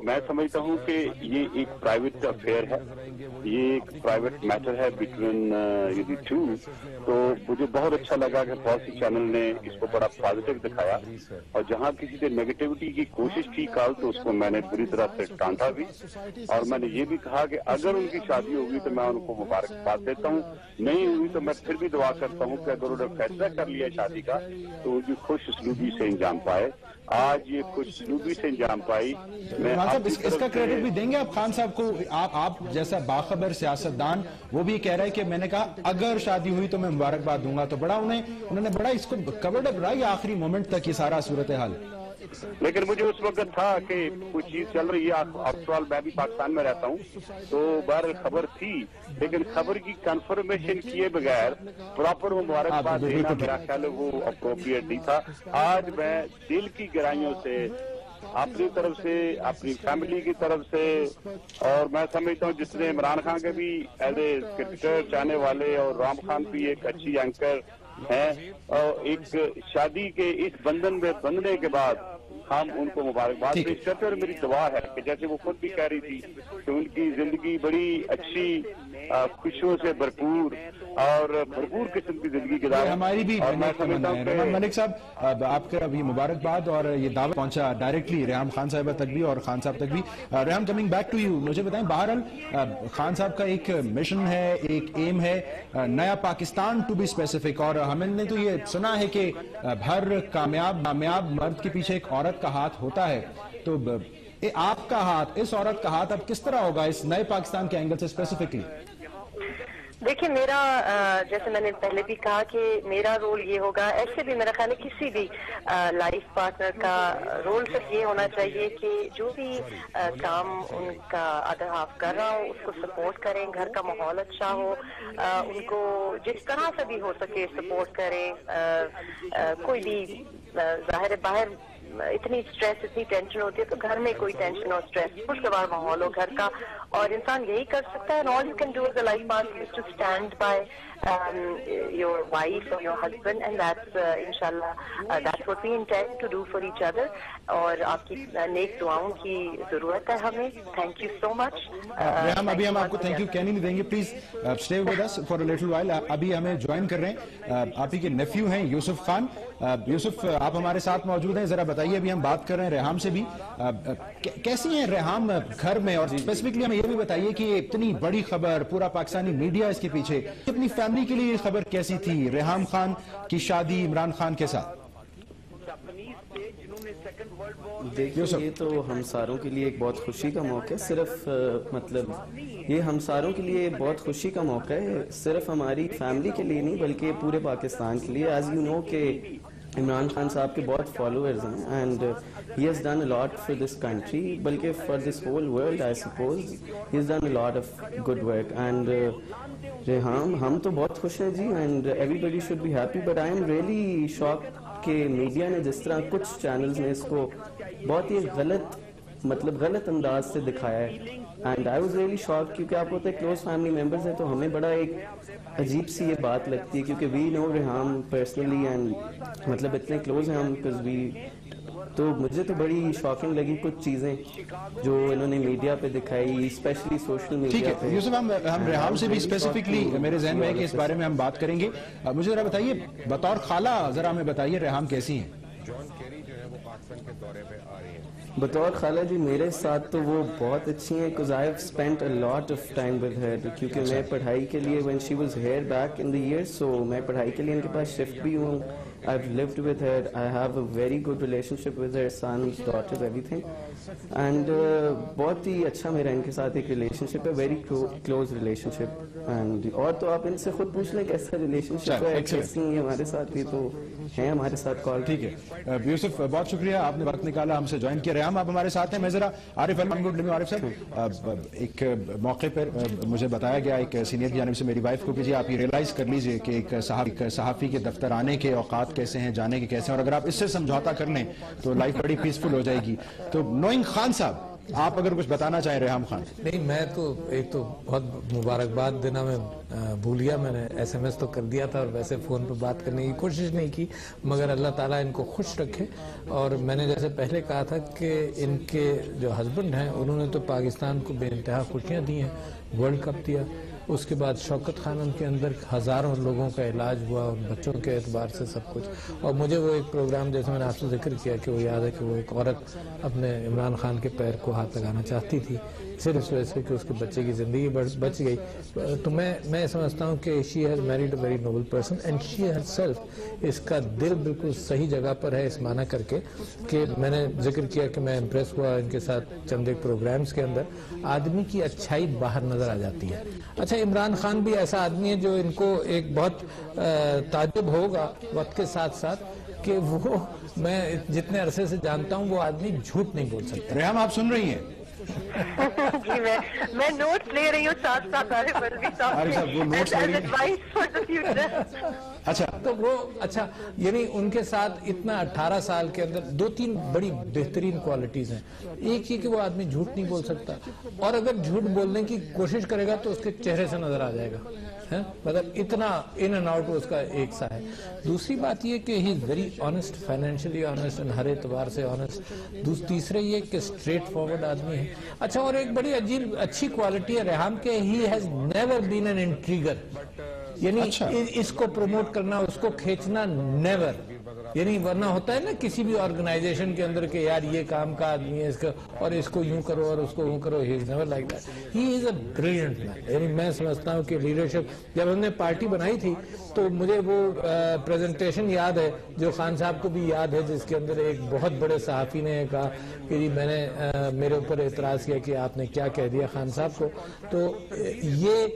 میں سمجھتا ہوں کہ یہ ایک پرائیویٹ افیئر ہے, یہ ایک پرائیویٹ میٹر ہے بٹوین دی ٹو. تو مجھے بہت اچھا لگا کہ بہت سی چینل نے اس کو بڑا پازیٹیو دکھایا, اور جہاں کسی نے نیگیٹیوٹی کی کوشش کی کال تو اس کو میں نے بری طرح سے ڈانٹا بھی, اور میں نے یہ بھی کہا کہ اگر ان کی شادی ہوگی تو میں ان کو مبارکباد دیتا ہوں, نہیں ہوئی تو میں پھر بھی دعا کرتا ہوں کہ اگر انہوں نے فیصلہ کر لیا شادی کا تو ان کی خوش اسلوبی سے انجام پائے. آج یہ خوش اسلوبی سے انجام پائی. اس کا کریڈٹ بھی دیں گے آپ خان صاحب کو؟ آپ جیسا باخبر سیاستدان, وہ بھی کہہ رہا ہے کہ میں نے کہا اگر شادی ہوئی تو میں مبارکباد دوں گا, تو بڑا انہوں نے بڑا اس کو کورڈ اپ رہا یہ آخری مومنٹ تک یہ سارا صورتحال. لیکن مجھے اس وقت تھا کہ کچھ چیز چل رہی ہے. آفٹر آل میں بھی پاکستان میں رہتا ہوں, تو بہر خبر تھی, لیکن خبر کی کنفرمیشن کیے بغیر پراپر مبارکباد دینا میرا خیال ہے وہ اپروپریٹ نہیں تھا. آج میں دل کی گہرائیوں سے, اپنی طرف سے, اپنی فیملی کی طرف سے, اور میں سمجھتا ہوں جس نے عمران خان کے بھی ایز اے کرکٹر چاہنے والے, اور رام خان بھی ایک اچھی اینکر ہیں, اور ایک شادی کے اس بندھن میں بندھنے کے بعد ہم ان کو مبارکباد پیش کرتے ہیں. اور میری دعا ہے کہ جیسے وہ خود بھی کہہ رہی تھی کہ ان کی زندگی بڑی اچھی, خوشیوں سے بھرپور اور بھرپور قسم کی زندگی گزارے. ہماری بھی رحمان ملک صاحب, آپ کا ابھی مبارکباد, اور یہ دعوت پہنچا ڈائریکٹلی ریحام خان صاحبہ تک بھی اور خان صاحب تک بھی. Reham, coming back to you, مجھے بتائیں, بہرحال خان صاحب کا ایک مشن ہے, ایک ایم ہے, نیا پاکستان ٹو بی اسپیسیفک, اور ہم نے تو یہ سنا ہے کہ ہر کامیاب مرد کے پیچھے ایک عورت کا ہاتھ ہوتا ہے. تو آپ کا ہاتھ, اس عورت کا ہاتھ اب کس طرح ہوگا اس نئے پاکستان کے اینگل سے اسپیسیفکلی؟ دیکھیے, میرا جیسے میں نے پہلے بھی کہا کہ میرا رول یہ ہوگا, ایسے بھی میرا خیال ہے کسی بھی لائف پارٹنر کا رول صرف یہ ہونا چاہیے کہ جو بھی کام ان کا ادر ہاف کر رہا ہو اس کو سپورٹ کریں, گھر کا ماحول اچھا ہو, ان کو جس طرح سے بھی ہو سکے سپورٹ کریں. کوئی بھی ظاہر ہے باہر اتنی اسٹریس, اتنی ٹینشن ہوتی ہے, تو گھر میں کوئی ٹینشن اور اسٹریس, خوشگوار ماحول ہو گھر کا, اور انسان یہی کر سکتا ہے. And all you can do as a life partner is to stand by your wife or your husband, and that's inshallah that's what we intend to do for each other. اور آپ کی نیک دعاؤں کی ضرورت ہے ہمیں. تھینک یو سو مچ. ابھی ہم آپ کو تھینک یو کہنے نہیں دیں گے, please stay with us for a little while. ابھی ہمیں جوائن کر رہے ہیں, آپ ہی کے نیفیو ہیں یوسف خان. یوسف, آپ ہمارے ساتھ موجود ہیں, ذرا بتائیے, ابھی ہم بات کر رہے ہیں ریحام سے بھی, کیسی ہیں ریحام گھر میں, اور اسپیسیفکلی ہمیں یہ بھی بتائیے کہ اتنی بڑی خبر, پورا پاکستانی میڈیا اس کے پیچھے, اپنی فیملی کے لیے یہ خبر کیسی تھی, ریحام خان کی شادی عمران خان کے ساتھ؟ دیکھیے, یہ تو ہم ساروں کے لیے ایک بہت خوشی کا موقع ہے. صرف مطلب یہ ہم ساروں کے لیے بہت خوشی کا موقع ہے, صرف ہماری فیملی کے لیے نہیں بلکہ پورے پاکستان کے لیے. ایز یو نو کہ عمران خان صاحب کے بہت فالوورز ہیں, and he has done a lot for this country, بلکہ for this whole world I suppose. He has done a lot of good work. And Reham, ہم تو بہت خوش ہیں جی, and everybody should be happy, but I am really shock کہ media نے جس طرح کچھ چینلز نے اس کو بہت ہی غلط انداز سے دکھایا ہے. اینڈ آئی واز ریئلی شاک, کیونکہ آپ ہوتے کلوز فیملی ممبرز ہیں, تو ہمیں بڑا ایک عجیب سی یہ بات لگتی ہے, کیونکہ وی نو ریحام پرسنلی, اینڈ مطلب اتنے کلوز ہیں ہم, بیکاز وی تو مجھے تو بڑی شاکنگ لگی کچھ چیزیں جو انہوں نے میڈیا پہ دکھائی، اسپیشلی سوشل میڈیا پہ. یوسف ہم ریحام سے بھی اسپیسیفکلی میرے ذہن میں ہے کہ اس بارے میں ہم بات کریں گے. مجھے ذرا بتائیے بطور خالہ ذرا ہمیں بتائیے ریحام کیسی ہیں؟ بطور خالہ جی میرے ساتھ تو وہ بہت اچھی ہیں because I have spent a lot of time with her کیونکہ میں پڑھائی کے لیے when she was here back in the years so میں پڑھائی کے لیے ان کے پاس شفٹ بھی ہوں. I've lived with her. I have a very good relationship with her sons, daughters, everything. And بہت ہی اچھا میرا ان کے ساتھ ایک ریلیشنشپ ہے, ویری کلوز ریلیشنشپ. اینڈ اور تو آپ ان سے خود پوچھ لیں کیسا ریلیشنشپ ہے, کیسی ہیں ہمارے ساتھ بھی تو ہیں ہمارے ساتھ کال. ٹھیک ہے یوسف, بہت شکریہ آپ نے وقت نکالا ہم سے جوائن کیا. ریحام آپ ہمارے ساتھ ہیں. میں ذرا عارف عارف صاحب, ایک موقع پر مجھے بتایا گیا ایک سینئر کی جانب سے میری وائف کو کہ جی آپ یہ ریئلائز کر لیجئے کہ ایک صحافی کے دفتر آنے کے اوقات کیسے ہیں, جانے کے کیسے ہیں, اور اگر آپ اس سے سمجھوتا کر لیں تو لائف بڑی پیسفل ہو جائے گی. تو نوئنگ خان صاحب, آپ اگر کچھ بتانا چاہیں ریحام خان. نہیں, میں تو ایک تو بہت مبارکباد دینا میں بھول گیا, میں نے ایس ایم ایس تو کر دیا تھا اور ویسے فون پہ بات کرنے کی کوشش نہیں کی, مگر اللہ تعالیٰ ان کو خوش رکھے. اور میں نے جیسے پہلے کہا تھا کہ ان کے جو ہسبینڈ ہیں انہوں نے تو پاکستان کو بے انتہا خوشیاں دی ہیں, ورلڈ کپ دیا, اس کے بعد شوکت خانم کے اندر ہزاروں لوگوں کا علاج ہوا, ان بچوں کے اعتبار سے سب کچھ. اور مجھے وہ ایک پروگرام جیسے میں نے آپ سے ذکر کیا کہ وہ یاد ہے کہ وہ ایک عورت اپنے عمران خان کے پیر کو ہاتھ لگانا چاہتی تھی صرف اس وجہ سے کہ اس کے بچے کی زندگی بچ گئی. تو میں سمجھتا ہوں کہ she has married a very noble person and she herself, اس کا دل بالکل صحیح جگہ پر ہے, اس معنی کر کے کہ میں نے ذکر کیا کہ میں امپریس ہوا ان کے ساتھ چند ایک پروگرامز کے اندر. آدمی کی اچھائی باہر نظر آ جاتی ہے. اچھا, عمران خان بھی ایسا آدمی ہے جو ان کو ایک بہت تعجب ہوگا وقت کے ساتھ ساتھ کہ وہ, میں جتنے عرصے سے جانتا ہوں, وہ آدمی جھوٹ نہیں بول سکتا. ریحام آپ سن رہی ہیں؟ جی میں نوٹس لے رہی ہوں ساتھ ساتھ. اچھا, تو وہ اچھا یعنی ان کے ساتھ اتنا 18 سال کے اندر 2-3 بڑی بہترین کوالٹیز ہیں. ایک یہ کہ وہ آدمی جھوٹ نہیں بول سکتا, اور اگر جھوٹ بولنے کی کوشش کرے گا تو اس کے چہرے سے نظر آ جائے گا, مطلب اتنا ان اینڈ آؤٹ اس کا ایک سا ہے. دوسری بات یہ کہ he is very honest, financially honest, ہر اعتبار سے آنےسٹ. تیسرے یہ کہ اسٹریٹ فارورڈ آدمی ہے. اچھا, اور ایک بڑی عجیب اچھی کوالٹی ہے ریحام کے, he has never been an intriguer, یعنی اس کو پروموٹ کرنا, اس کو کھینچنا, نیور. یعنی ورنہ ہوتا ہے نا کسی بھی آرگنائزیشن کے اندر کہ یار یہ کام کا آدمی ہے اس کا, اور اس کو یوں کرو اور اس کو یوں کرو. He is never like that. He is a brilliant man. یعنی میں سمجھتا ہوں کہ لیڈرشپ, جب ہم نے پارٹی بنائی تھی تو مجھے وہ پریزنٹیشن یاد ہے جو خان صاحب کو بھی یاد ہے, جس کے اندر ایک بہت بڑے صحافی نے کہا کہ جی میں نے میرے اوپر اعتراض کیا کہ آپ نے کیا کہہ دیا خان صاحب کو. تو یہ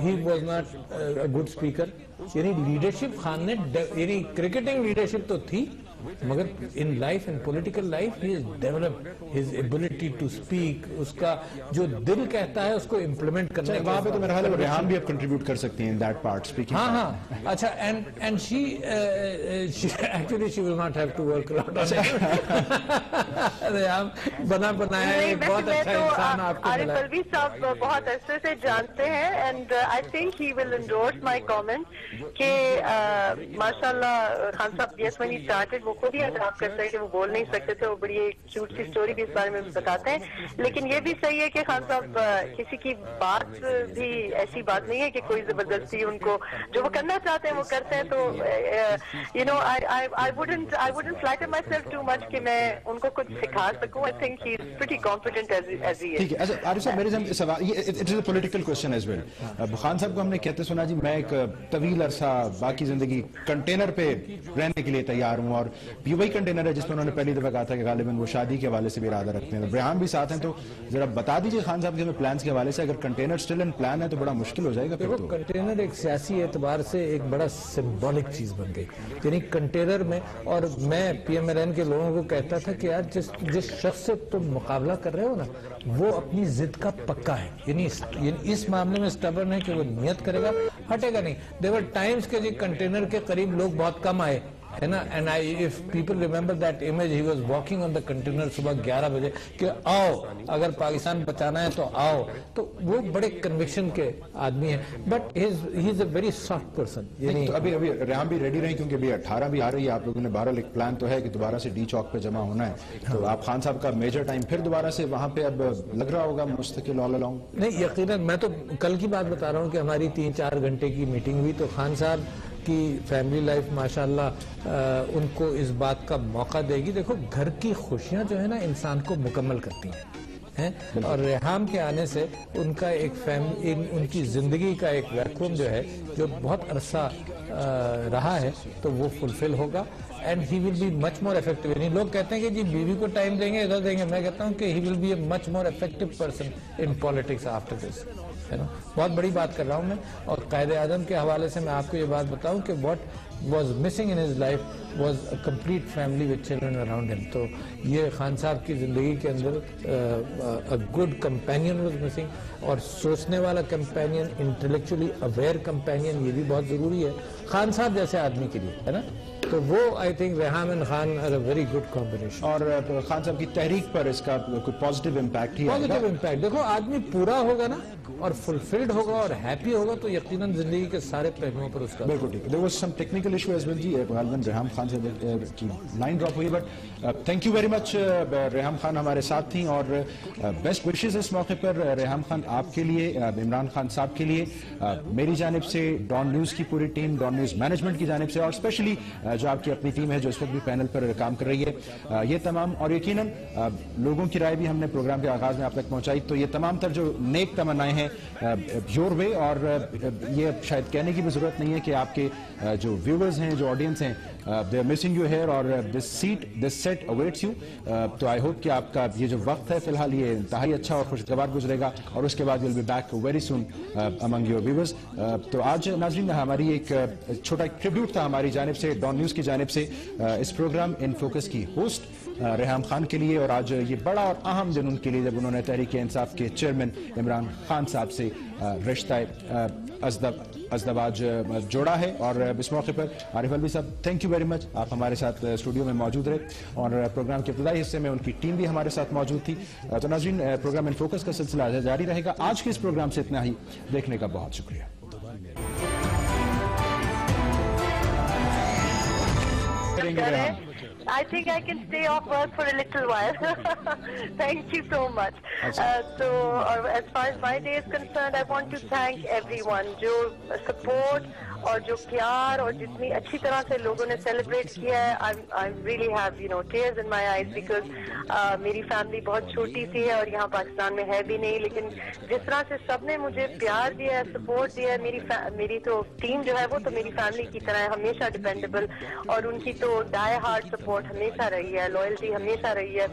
he was not a good speaker. یعنی لیڈرشپ خان نے, یعنی کرکٹنگ لیڈرشپ تو تھی, مگر in life, in political life, he has developed his ability to speak. اس کا جو دل کہتا ہے اس کو امپلیمنٹ کرنے. وہاں پہ تو میرا خیال ہے ریحام بھی اب کنٹریبیوٹ کر سکتی ہیں in that part, speaking. ہاں ہاں, اچھا, and she actually she will not have to work a lot on it. Reham بنا بنایا ایک بہت اچھا انسان آپ کو ملا. عارف الوی صاحب بہت عرصے سے جانتے ہیں, and I think he will endorse my comment کہ ماشاء اللہ خان صاحب, yes when he started وہ خود ہی اعتراف کرتے ہیں کہ وہ بول نہیں سکتے تھے. وہ بڑی ایک کیوٹ سی سٹوری بھی اس بارے میں بتاتے ہیں. لیکن یہ بھی صحیح ہے کہ خان صاحب کسی کی بات بھی ایسی بات نہیں ہے کہ کوئی زبردستی ان کو جو وہ کرنا چاہتے ہیں وہ کرتے ہیں. تو you know I wouldn't flatter myself too much کہ میں ان کو کچھ سکھا سکوں. I think he is pretty competent as he is. ٹھیک ہے. اچھا عارف صاحب, میرے ذہن سوال, it is a political question as well. Khan صاحب کو ہم نے کہتے سنا جی میں ایک طویل عرصہ باقی زندگی کنٹینر پہ رہنے کے لیے تیار ہوں, اور یہ وہی کنٹینر ہے جس پہ انہوں نے پہلی دفعہ کہا تھا کہ غالباً وہ شادی کے حوالے سے بھی ارادہ رکھتے ہیں. ریحام بھی ساتھ ہیں, تو ذرا بتا دیجیے خان صاحب کے ہمیں پلانس کے حوالے سے, اگر کنٹینر اسٹل ان پلان ہے تو بڑا مشکل ہو جائے گا. دیکھو, کنٹینر ایک سیاسی اعتبار سے ایک بڑا سمبولک چیز بن گئی. یعنی کنٹینر میں, اور میں پی ایم ایل این کے لوگوں کو کہتا تھا کہ یار جس شخص سے تم مقابلہ کر رہے ہو نا, وہ اپنی ضد کا پکا ہے, یعنی اس معاملے میں اسٹبرن ہے کہ وہ نیت کرے گا, ہٹے گا نہیں. دیور ٹائمز کے جی کنٹینر کے قریب لوگ بہت کم آئے, है ना. And if people remember that image, he was walking on the container सुबह 11 बजे कि आओ अगर पाकिस्तान बचाना है तो आओ. तो वो बड़े कन्विक्शन के आदमी हैं. But he is a very soft person. तो अभी रेहाम भी रेडी रहे क्योंकि अभी 18 भी आ रही है. आप लोगों ने बहरहाल एक प्लान तो है कि दोबारा से डी चौक पे जमा होना है. तो आप खान साहब का मेजर टाइम फिर दोबारा से वहाँ पे अब लग रहा होगा मुस्तकिल ऑल अलोंग. नहीं, यकीनन मैं तो कल की बात बता रहा हूँ कि हमारी 3-4 घंटे की मीटिंग हुई तो खान साहब की फैमिली लाइफ माशाल्लाह उनको इस बात का मौका देगी. देखो घर की खुशियां जो है ना इंसान को मुकम्मल करती हैं, और रेहाम के आने से उनका उनकी जिंदगी का एक वैक्यूम जो है जो बहुत अरसा रहा है तो वो फुलफिल होगा. And he will be much more effective. लोग कहते हैं कि जी बीवी को टाइम देंगे इधर देंगे. मैं कहता हूँ कि he will be a much more effective person in politics after this. है ना, बहुत बड़ी बात कर रहा हूँ मैं. और कायदे आज़म के हवाले से मैं आपको ये बात बताऊँ कि what was missing in his life was a complete family with children around him. तो ये खान साहब की ज़िंदगी के अंदर a good companion was missing. और सोचने वाला companion, intellectually aware companion, ये भी बहुत ज़रूरी है खान साहब जैसे आदमी के लिए, है ना. तो वो I think Reham and Khan are a very good combination. और खान साहब की तहरीक पर इसका कोई पॉजिटिव इम्पैक्ट ही आएगा. Positive impact. देखो आदमी पूरा होगा ना और फुलफिल्ड होगा और हैप्पी होगा तो यकीनन जिंदगी के सारे पहलुओं पर उसका. बिल्कुल ठीक है. There was some technical issue as well जी. गालिबन रेहाम खान से की लाइन ड्रॉप हुई. But thank you very much. Reham Khan हमारे साथ थी और बेस्ट विशेस इस मौके पर रेहाम खान आपके लिए, इमरान खान साहब के लिए, मेरी जानिब से, डॉन न्यूज की पूरी टीम, डॉन न्यूज मैनेजमेंट की जानिब से, और स्पेशली जो आपकी अपनी टीम है जो इस वक्त भी पैनल पर काम कर रही है, ये तमाम. और यकीनन लोगों की राय भी हमने प्रोग्राम के आगाज में आप तक पहुंचाई. तो ये तमाम तर जो नेक तमन्नाएं हैं योर वे. और ये शायद कहने की भी जरूरत नहीं है कि आपके जो व्यूअर्स हैं, जो ऑडियंस हैं, they are missing you here और दिस सेट अवेट्स यू. तो आई होप कि आपका ये जो वक्त है फिलहाल ये इंतहाई अच्छा और खुशगवार गुजरेगा और उसके बाद will be back very soon among your viewers. तो आज नाज़रीन हमारी एक छोटा ट्रिब्यूट था हमारी जानिब से, डॉन न्यूज की जानिब से, इस प्रोग्राम इन फोकस की होस्ट रेहाम खान के लिए. और आज ये बड़ा और अहम दिन उनके लिए जब उन्होंने तहरीक इंसाफ के चेयरमैन इमरान खान साहब से रिश्ता अज़दवाज जोड़ा है. और इस मौके पर आरिफ अलवी साहब, थैंक यू वेरी मच. आप हमारे साथ स्टूडियो में मौजूद रहे और प्रोग्राम के इब्तिदाई हिस्से में उनकी टीम भी हमारे साथ मौजूद थी. तो नाज़रीन प्रोग्राम इन फोकस का सिलसिला जारी रहेगा. आज के इस प्रोग्राम से इतना ही. देखने का बहुत शुक्रिया. I think I can stay off work for a little while. Thank you so much. So, as far as my day is concerned, I want to thank everyone जो support और जो प्यार और जितनी अच्छी तरह से लोगों ने सेलिब्रेट किया है. I really have tears in my eyes because मेरी फैमिली बहुत छोटी सी है और यहाँ पाकिस्तान में है भी नहीं. लेकिन जिस तरह से सबने मुझे प्यार दिया है, सपोर्ट दिया है, मेरी तो टीम जो है वो तो मेरी फैमिली की तरह है, हमेशा डिपेंडेबल. और उनकी तो डाई हार्ड सपोर्ट हमेशा रही है, लॉयल्टी हमेशा रही है.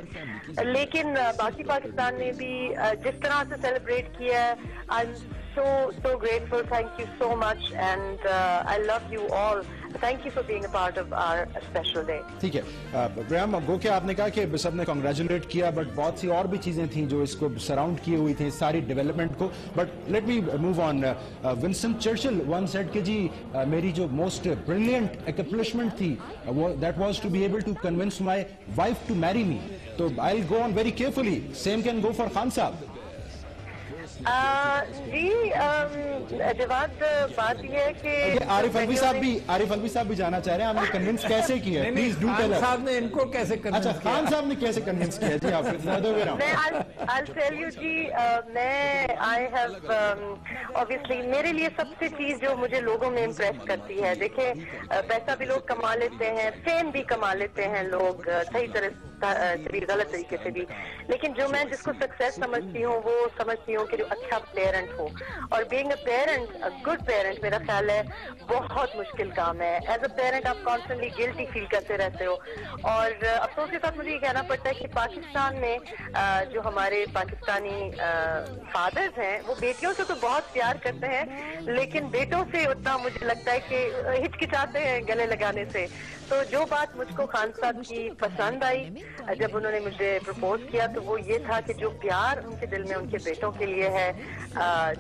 लेकिन बाकी पाकिस्तान ने भी जिस तरह से सेलिब्रेट किया है, I am so grateful. Thank you so much and I love you all. Thank you for being a part of our special day. ठीक है. रेहाम, गो के आपने कहा कि सबने कांग्रेचुलेट किया बट बहुत सी और भी चीजें थी जो इसको सराउंड किए हुई थी सारी डेवलपमेंट को. But let me move on. Winston Churchill one said कि जी मेरी जो मोस्ट ब्रिलियंट एक्म्प्लिशमेंट थी वो that was to be able to convince my wife to marry me. तो I will go on very carefully. Same can go for Khan साहब. जी जवाब बात यह है कि आरिफ अलवी साहब भी जाना चाह रहे हैं. आपने कन्विंस कैसे किया? Please do tell us. Khan साहब ने इनको कैसे कन्विंस किया? खान साहब ने कैसे कन्विंस किया जी आपको? I'll tell you जी, मैं आई हैव ऑब्वियसली मेरे लिए सबसे चीज जो मुझे लोगों में इम्प्रेस करती है, देखें पैसा भी लोग कमा लेते हैं, फेम भी कमा लेते हैं लोग सही तरह से भी गलत तरीके से भी, लेकिन जो मैं जिसको सक्सेस समझती हूँ वो समझती हूँ कि जो अच्छा पेरेंट हो. और being a parent, a good parent, मेरा ख्याल है बहुत मुश्किल काम है. एज अ पेरेंट आप कॉन्स्टेंटली गिल्टी फील करते रहते हो. और अफसोस के साथ मुझे ये कहना पड़ता है कि पाकिस्तान में जो हमारे पाकिस्तानी फादर्स हैं वो बेटियों से तो बहुत प्यार करते हैं लेकिन बेटों से उतना मुझे लगता है कि हिचकिचाते हैं गले लगाने से. तो जो बात मुझको खान साहब की पसंद आई جب انہوں نے مجھے پرپوز کیا تو وہ یہ تھا کہ جو پیار ان کے دل میں ان کے بیٹوں کے لیے ہے،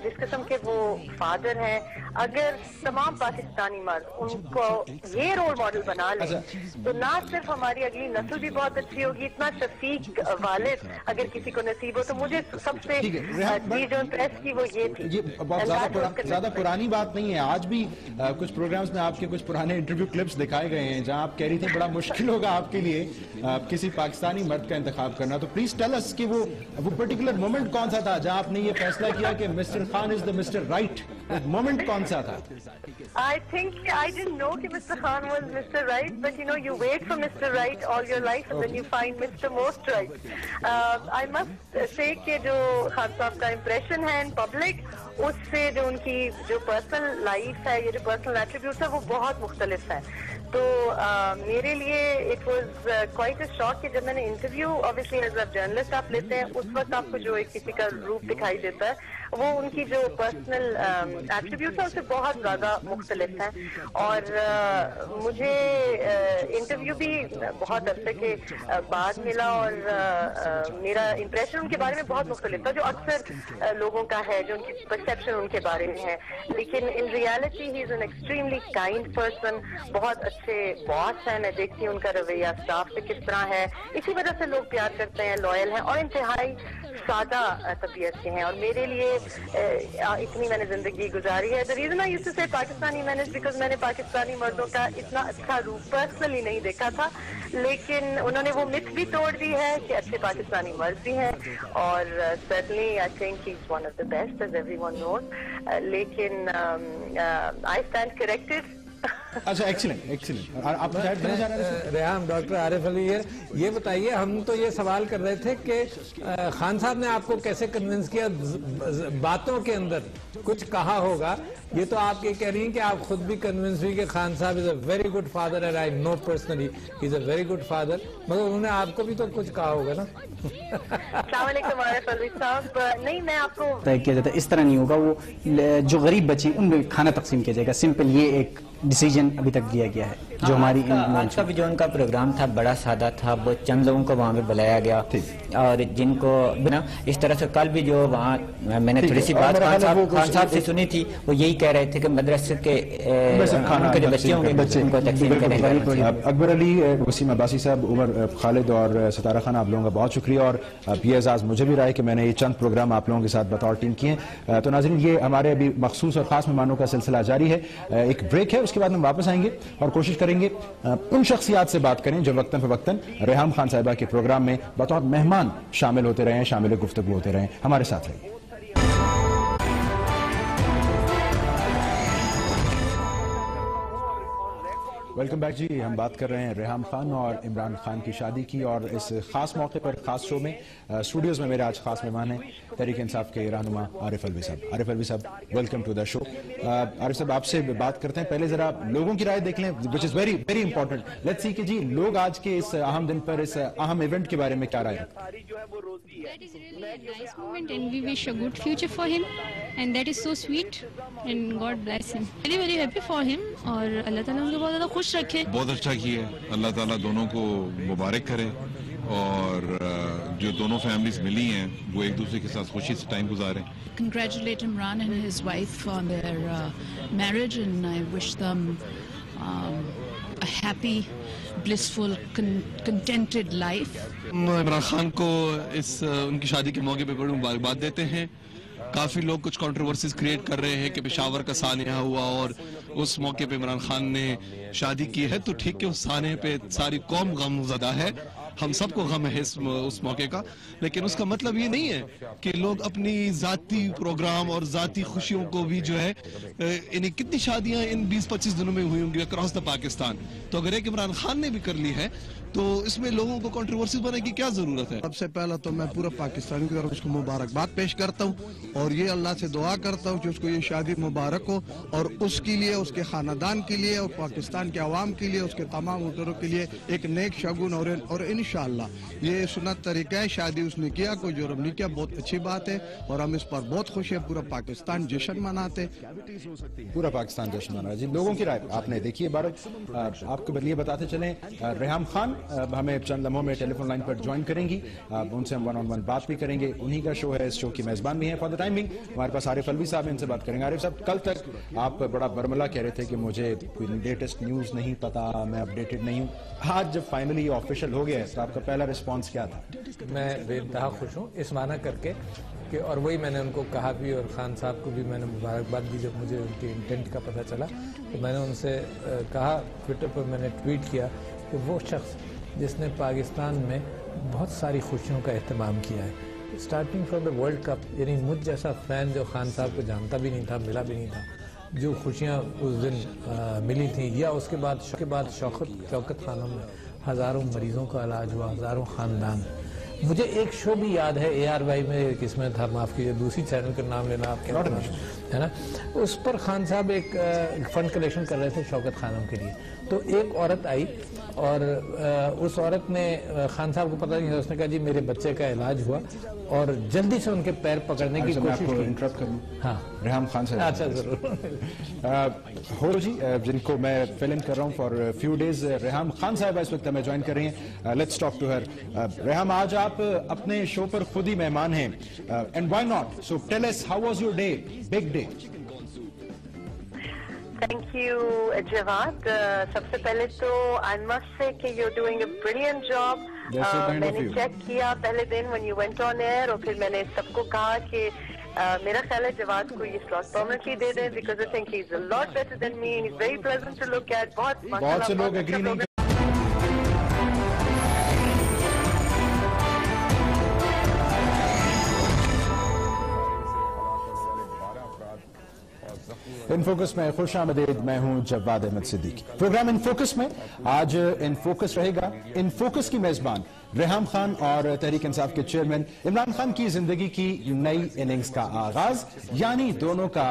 جس قسم کے وہ فادر ہیں، اگر تمام پاکستانی مرد ان کو یہ رول ماڈل بنا لیں تو نہ صرف ہماری اگلی نسل بھی بہت اچھی ہوگی، اتنا شفیق والد اگر کسی کو نصیب ہو تو مجھے سب سے چیز جو امپریس کی وہ یہ تھی. یہ بہت زیادہ پرانی بات نہیں ہے، آج بھی کچھ پروگرامز میں آپ کے کچھ پرانے انٹرویو کلپس دکھائے گئے ہیں جہاں آپ کہہ رہی تھیں بڑا مشکل ہوگا آپ کے لیے کسی پاکستانی مرد کا انتخاب کرنا. تو پلیز ٹیل اس کہ وہ پرٹیکولر مومنٹ کون سا تھا جہاں آپ نے یہ فیصلہ کیا کہ مسٹر خان از دا مسٹر رائٹ؟ مومنٹ کون سا تھا؟ I think I didn't know that Mr. Khan was Mr. Right, but you know, you wait for Mr. Right all your life and then you find Mr. Most Right. I must say کہ جو خان صاحب کا impression ہے in public, اس سے جو ان کی جو personal life ہے، یہ جو پرسنل ایٹریبیوٹس ہے وہ بہت مختلف ہے. تو میرے لیے اٹ واز کوائٹ اے شاک کہ جب میں نے interview obviously as a journalist آپ لیتے ہیں اس وقت آپ کو جو ایک کسی کا روپ دکھائی دیتا ہے وہ ان کی جو پرسنل ایٹریبیوٹس ہیں اس سے بہت زیادہ مختلف ہیں. اور مجھے انٹرویو بھی بہت عرصے کے بعد ملا اور میرا امپریشن ان کے بارے میں بہت مختلف تھا جو اکثر لوگوں کا ہے، جو ان کی پرسیپشن ان کے بارے میں ہے. لیکن in reality he is an extremely kind person, بہت اچھے باس ہیں. میں دیکھتی ہوں ان کا رویہ اسٹاف سے کس طرح ہے، اسی وجہ سے لوگ پیار کرتے ہیں، لوئل ہیں اور انتہائی سادہ طبیعت کے ہیں. اور میرے لیے اتنی میں نے زندگی گزاری ہے. The reason I used to say Pakistani main is because میں نے پاکستانی مردوں کا اتنا اچھا روپ پرسنلی نہیں دیکھا تھا، لیکن انہوں نے وہ مت بھی توڑ دی ہے کہ اچھے پاکستانی مرد بھی ہیں. اور certainly I think he's one of the best as everyone knows. لیکن I stand corrected. اچھا ایکسیلنٹ. آپ ریحام، ڈاکٹر عارف علی یہ بتائیے، ہم تو یہ سوال کر رہے تھے کہ خان صاحب نے آپ کو کیسے کنونس کیا؟ باتوں کے اندر کچھ کہا ہوگا، یہ تو آپ یہ کہہ رہی ہیں کہ آپ خود بھی کنونس ہوئی کہ خان صاحب is a very good father and I know personally he is a very good father, مگر انہوں نے آپ کو بھی تو کچھ کہا ہوگا نا؟ السلام علیکم عارف علی صاحب. نہیں، میں آپ کو طے کیا جاتا ہے اس طرح نہیں ہوگا. وہ جو غریب بچے ان میں کھانا تقسیم کیا جائے گا، سمپل یہ ایک ڈیسیجن ابھی تک لیا گیا ہے. جو ہماری آج کا بھی جو ان کا پروگرام تھا بڑا سادہ تھا، بہت چند لوگوں کو وہاں پہ بلایا گیا اور جن کو بنا اس طرح سے کل بھی جو وہاں میں نے تھوڑی سی بات خان صاحب سے سنی تھی، وہ یہی کہہ رہے تھے کہ مدرسے کے جو بچے ہوں گے ان کو تقسیم کریں گے. اکبر علی، وسیم عباسی صاحب، عمر خالد اور ستارہ خان، آپ لوگوں کا بہت شکریہ. اور یہ اعزاز مجھے بھی رہا ہے کہ میں نے یہ چند پروگرام آپ لوگوں کے ساتھ بطور ٹیم کیے ہیں. تو ناظرین، یہ ہمارے ابھی مخصوص اور خاص مہمانوں کا سلسلہ جاری ہے. ایک بریک ہے، اس کے بعد ہم واپس آئیں گے اور کوشش کریں گے ان شخصیات سے بات کریں جو وقتاً فوقتاً ریحام خان صاحبہ کے پروگرام میں بطور مہمان شامل ہوتے رہے ہیں، شامل گفتگو ہوتے رہے ہیں. ہمارے ساتھ رہیے. ویلکم بیک جی. ہم بات کر رہے ہیں ریحام خان اور عمران خان کی شادی کی، اور اس خاص موقع پر خاص شو میں اسٹوڈیوز میں میرے آج خاص مہمان ہیں تحریک انصاف کے رہنما عارف الوی صاحب. عارف الوی صاحب، ویلکم ٹو دا شو. عارف صاحب، آپ سے بات کرتے ہیں. پہلے ذرا لوگوں کی رائے دیکھ لیں which is very very important. Let's see کہ جی لوگ آج کے اس اہم دن پر، اس اہم ایونٹ کے بارے میں کیا رائے رکھتے ہیں. That is really a nice moment and we wish a good future for him and that is so sweet and God bless him. Very very happy for him اور اللہ تعالیٰ ان کو بہت زیادہ خوش رکھے. بہت اچھا کیا ہے، اللہ تعالیٰ دونوں کو مبارک کرے اور جو دونوں فیملیز ملی ہیں وہ ایک دوسرے کے ساتھ خوشی سے ٹائم گزاریں. Congratulate Imran and his wife on their marriage and I wish them a happy, blissful, contented life. Imran Khan کو ان کی شادی کے موقع پہ بڑی مبارکباد دیتے ہیں. کافی لوگ کچھ کنٹروورسیز کریٹ کر رہے ہیں کہ پشاور کا سانحہ ہوا اور اس موقع پہ عمران خان نے شادی کی ہے، تو ٹھیک ہے اس سانحے پہ ساری قوم غم زدہ ہے، ہم سب کو غم ہے اس موقع کا، لیکن اس کا مطلب یہ نہیں ہے کہ لوگ اپنی ذاتی پروگرام اور ذاتی خوشیوں کو بھی جو ہے، انہیں کتنی شادیاں ان 20-25 دنوں میں ہوئی ہوں گی اکراس دا پاکستان، تو اگر ایک عمران خان نے بھی کر لی ہے تو اس میں لوگوں کو کنٹروورسیز بننے کی کیا ضرورت ہے. سب سے پہلا تو میں پورا پاکستان کی طرف اس کو مبارکباد پیش کرتا ہوں اور یہ اللہ سے دعا کرتا ہوں کہ اس کو یہ شادی مبارک ہو اور اس کے لیے، اس کے خاندان کے لیے اور پاکستان کے عوام کے لیے، اس کے تمام ووٹروں کے لیے ایک نیک شگون اور انشاءاللہ یہ سنت طریقہ ہے. شادی اس نے کیا، کوئی جرم نہیں کیا، بہت اچھی بات ہے اور ہم اس پر بہت خوش ہیں. پورا پاکستان جشن مناتے، پورا پاکستان جشن منا. جی لوگوں کی رائے آپ نے دیکھی ہے. بارک آپ کو یہ بتاتے چلیں ریحام خان अब हमें चंद लम्हों में टेलीफोन लाइन पर ज्वाइन करेंगी, उनसे हम 1-on-1 बात भी करेंगे। उन्हीं का शो है, इस शो की मेजबान भी हैं। फॉर द टाइमिंग हमारे पास आरिफ अलवी साहब हैं, इनसे बात करेंगे। आरिफ साहब, कल तक आप बड़ा बरमला कह रहे थे कि मुझे कोई लेटेस्ट न्यूज़ नहीं पता, मैं अपडेटेड नहीं हूँ। आज जब फाइनली ऑफिशियल हो गया है तो आपका पहला रिस्पॉन्स क्या था? मैं बेइंतहा खुश हूँ इस माना करके कि, और वही मैंने उनको कहा भी और खान साहब को भी मैंने मुबारकबाद दी जब मुझे उनके इंटेंट का पता चला। तो मैंने उनसे कहा, ट्विटर पर मैंने ट्वीट किया कि वो शख्स जिसने पाकिस्तान में बहुत सारी खुशियों का एहतमाम किया है, starting from the world cup, यानी मुझ जैसा फ़ैन जो खान साहब को जानता भी नहीं था, मिला भी नहीं था, जो खुशियाँ उस दिन मिली थी, या उसके बाद शौकत खानों में हज़ारों मरीज़ों का इलाज हुआ, हज़ारों ख़ानदान। मुझे एक शो भी याद है ARY में, किसमें था माफ़ कीजिए, दूसरी चैनल का नाम लेना आप क्या है ना, उस पर खान साहब एक फंड कलेक्शन कर रहे थे शौकत खानों के लिए। तो एक औरत आई और उस औरत ने, खान साहब को पता नहीं था, उसने कहा जी मेरे बच्चे का इलाज हुआ, और जल्दी से उनके पैर पकड़ने की कोशिश की। इंटरप्ट करूं? हाँ, रेहम खान साहब। अच्छा, जरूर। हो जी, जिनको मैं फिल इन कर रहा हूँ for few days, Reham Khan साहब इस वक्त हमें ज्वाइन कर रही हैं। Let's talk to her. Reham, आज आप अपने शो पर खुद ही मेहमान हैं, and why not, so tell us how was your day, big day? Thank you, Jawad. सबसे पहले तो I must say कि you're doing a brilliant job. मैंने चेक किया पहले दिन when you went on air, और फिर मैंने सबको कहा कि मेरा ख्याल है जवाद को ये स्लॉट परमानेंटली दे दें, because I think he's a lot better than me and he's very pleasant to look at. बहुत से लोग एग्री नहीं। इन फोकस में खुश आमदीद, मैं हूं Jawad Ahmed Siddiqui. Programme in focus में आज इन फोकस रहेगा। इन फोकस की मेजबान रेहम खान और तहरीक इंसाफ के चेयरमैन इमरान खान की जिंदगी की नई इनिंग्स का आगाज, यानी दोनों का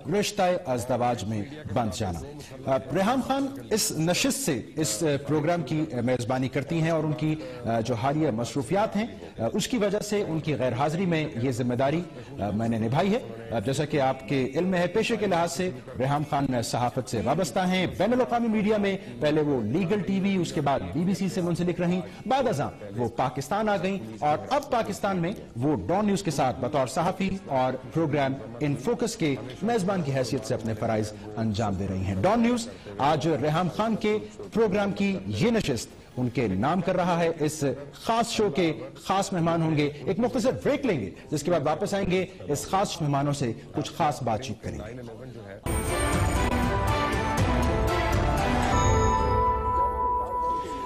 रिश्ता अज़दवाज में बंध जाना। रेहम खान इस नशिस्त से इस प्रोग्राम की मेजबानी करती हैं और उनकी जो हालिया मसरूफियात हैं उसकी वजह से उनकी गैर हाजिरी में ये जिम्मेदारी मैंने निभाई है। जैसा कि आपके इल्म है, पेशे के लिहाज से रेहम खान सहाफत से वाबस्ता हैं। बैनुल अक़वामी मीडिया में पहले वो लीगल टीवी, उसके बाद BBC से मुंसलिक रहीं, बाद वो पाकिस्तान आ गई और अब पाकिस्तान में वो डॉन न्यूज के साथ बतौर सहाफी और प्रोग्राम इन फोकस के मेजबान की हैसियत से अपने फराइज अंजाम दे रही हैं। डॉन न्यूज आज रेहम खान के प्रोग्राम की ये नशिस्त उनके नाम कर रहा है। इस खास शो के खास मेहमान होंगे। एक मुख्तसर ब्रेक लेंगे, जिसके बाद वापस आएंगे, इस खास मेहमानों से कुछ खास बातचीत करेंगे।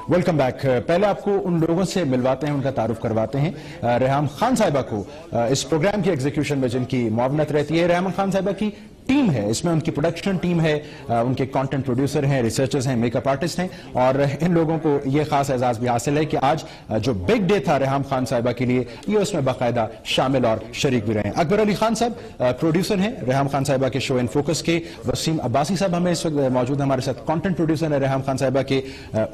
Welcome back. पहले आपको उन लोगों से मिलवाते हैं, उनका तारुफ करवाते हैं। रेहम खान साहिबा को इस प्रोग्राम की एग्जीक्यूशन में जिनकी मुआवनत रहती है, रेहम खान साहिबा की टीम है, इसमें उनकी प्रोडक्शन टीम है, उनके कंटेंट प्रोड्यूसर हैं, रिसर्चर्स हैं, मेकअप आर्टिस्ट हैं, और इन लोगों को ये खास एजाज भी हासिल है कि आज जो बिग डे था रेहम खान साहिबा के लिए, ये उसमें बाकायदा शामिल और शरीक भी रहे। अकबर अली खान साहब प्रोड्यूसर हैं रेहम खान साहिबा के शो इन फोकस के। वसीम अब्बासी साहब हमें इस वक्त मौजूद हमारे साथ, कंटेंट प्रोड्यूसर है रेहम खान साहिबा के।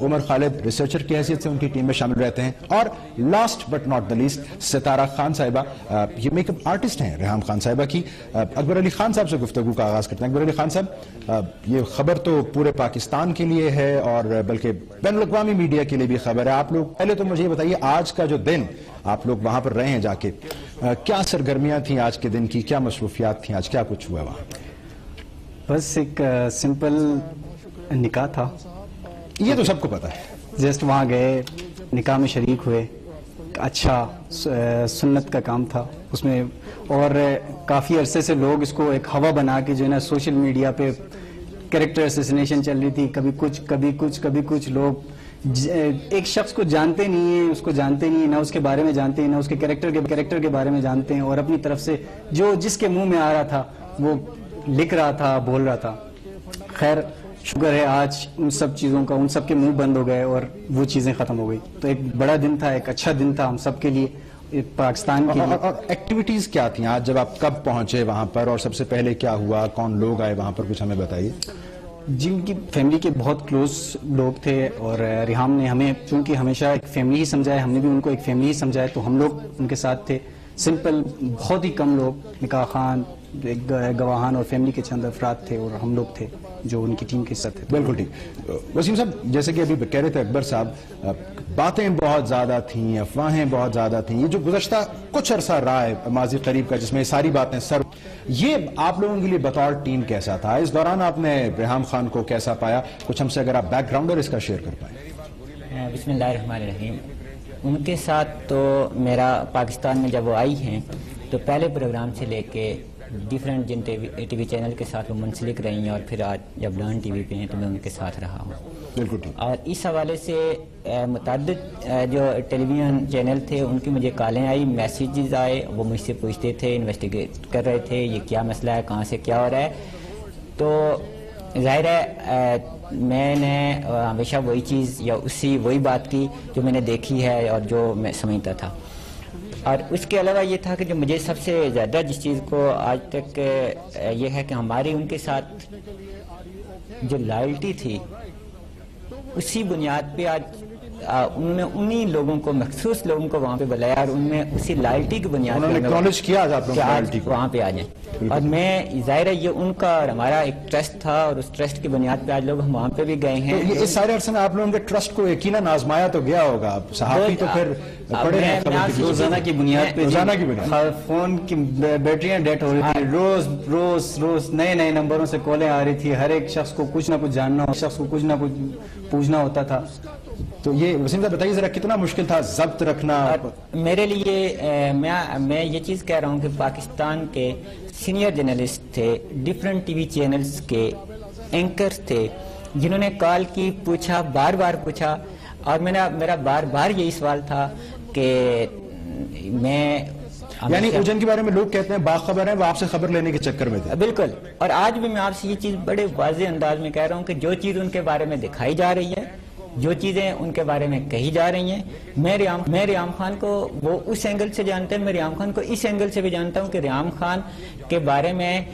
उमर खालिद रिसर्चर की हैसियत से उनकी टीम में शामिल रहते हैं, और last but not the least Sitara Khan साहिबा, ये मेकअप आर्टिस्ट हैं रेहम खान साहिबा की। अकबर अली खान साहब से गुफ्तगू का आगाज करते हैं। अकबर अली खान साहब, ये खबर तो पूरे पाकिस्तान के लिए है और बल्कि बैनुल अक़वामी मीडिया के लिए भी खबर है। आप लोग पहले तो मुझे बताइए, आज का जो दिन आप लोग वहां पर रहे हैं जाके, क्या सरगर्मियां थी आज के दिन की, क्या मसरूफियात थी, आज क्या कुछ हुआ वहां? बस एक सिंपल निकाह था, ये तो सबको पता है। जस्ट वहां गए, निकाह में शरीक हुए, अच्छा सुन्नत का काम था उसमें, और काफ़ी अरसे से लोग इसको एक हवा बना के जो है ना सोशल मीडिया पे कैरेक्टर असैसिनेशन चल रही थी, कभी कुछ लोग एक शख्स को जानते नहीं है, उसको जानते नहीं है, ना उसके बारे में जानते हैं, ना उसके कैरेक्टर के बारे में जानते हैं, और अपनी तरफ से जो जिसके मुंह में आ रहा था वो लिख रहा था, बोल रहा था। खैर शुक्र है आज उन सब चीज़ों का, उन सब के मुंह बंद हो गए और वो चीज़ें ख़त्म हो गई। तो एक बड़ा दिन था, एक अच्छा दिन था हम सब के लिए, पाकिस्तान की। और एक्टिविटीज क्या थी आज, जब आप कब पहुंचे वहां पर, और सबसे पहले क्या हुआ, कौन लोग आए वहां पर, कुछ हमें बताइए। जिनकी फैमिली के बहुत क्लोज लोग थे, और रिहाम ने हमें चूंकि हमेशा एक फैमिली ही समझा है, हमने भी उनको एक फैमिली ही समझा है, तो हम लोग उनके साथ थे। सिंपल, बहुत ही कम लोग, निकाह खान, गवाहान और फैमिली के चंद अफराद थे और हम लोग थे। जो उनकी टीम के साथ है। बिल्कुल ठीक। वसीम साहब, जैसे कि अभी कह रहे थे अकबर साहब, बातें बहुत ज्यादा थीं, अफवाहें बहुत ज्यादा थीं, ये जो गुज़श्ता कुछ अरसा रहा है माजी करीब का जिसमें सारी बातें सर, ये आप लोगों के लिए बतौर टीम कैसा था? इस दौरान आपने रेहाम खान को कैसा पाया? कुछ हमसे अगर आप बैकग्राउंडर इसका शेयर कर पाए। बिस्मिल्लाहिर्रहमानिर्रहीम। उनके साथ तो मेरा पाकिस्तान में जब वो आई हैं तो पहले प्रोग्राम से लेके डिफरेंट जिन टीवी चैनल के साथ वो मुंसलिक रही हैं और फिर आज जब लर्न टीवी पे हैं तो मैं उनके साथ रहा हूँ। बिल्कुल ठीक। और इस हवाले से मुतअद्दिद जो टेलीविज़न चैनल थे उनकी मुझे कॉलें आई, मैसेजेस आए, वो मुझसे पूछते थे, इन्वेस्टिगेट कर रहे थे ये क्या मसला है, कहाँ से क्या हो रहा है। तो ज़ाहिर है मैंने हमेशा वही चीज़ या वही बात की जो मैंने देखी है और जो मैं समझता था। और उसके अलावा ये था कि जो मुझे सबसे ज़्यादा जिस चीज़ को आज तक ये है कि हमारी उनके साथ जो लॉयल्टी थी उसी बुनियाद पे आज उन्होंने उन्हीं लोगों को, मखसूस लोगों को वहाँ पे बुलाया और उनमें उसी लॉयल्टी की बुनियाद पे एक्नॉलेज किया आज वहाँ पे आ जाए। और मैं ज़ाहिर है ये उनका और हमारा एक ट्रस्ट था और उस ट्रस्ट की बुनियाद पे आज लोग हम वहाँ पे भी गए हैं। तो इस सारे अरसे में आप लोगों के ट्रस्ट को यकीनन आजमाया तो गया होगा, सहाफ़ी तो फिर पड़े हैं रोजाना की बुनियाद पे फोन की बैटरियां डेड हो रही थी, रोज नए नंबरों से कॉलें आ रही थी, हर एक शख्स को कुछ ना कुछ जानना, शख्स को कुछ ना कुछ पूछना होता था। तो ये वसीम साहब बताइए जरा कितना मुश्किल था ज़ब्त रखना? मेरे लिए मैं ये चीज़ कह रहा हूँ कि पाकिस्तान के सीनियर जर्नलिस्ट थे, डिफरेंट टीवी चैनल्स के एंकर्स थे जिन्होंने कॉल की, पूछा, बार बार पूछा और मेरा बार बार यही सवाल था कि यानी उजन के बारे में लोग कहते हैं बाखबर हैं, वो आपसे खबर लेने के चक्कर में थे। बिल्कुल। और आज भी मैं आपसे ये चीज़ बड़े वाज़ेह अंदाज में कह रहा हूँ कि जो चीज़ उनके बारे में दिखाई जा रही है, जो चीज़ें उनके बारे में कही जा रही हैं, मैं रियाम खान को वो उस एंगल से जानते हैं, मैं रियाम खान को इस एंगल से भी जानता हूँ कि रियाम खान के बारे में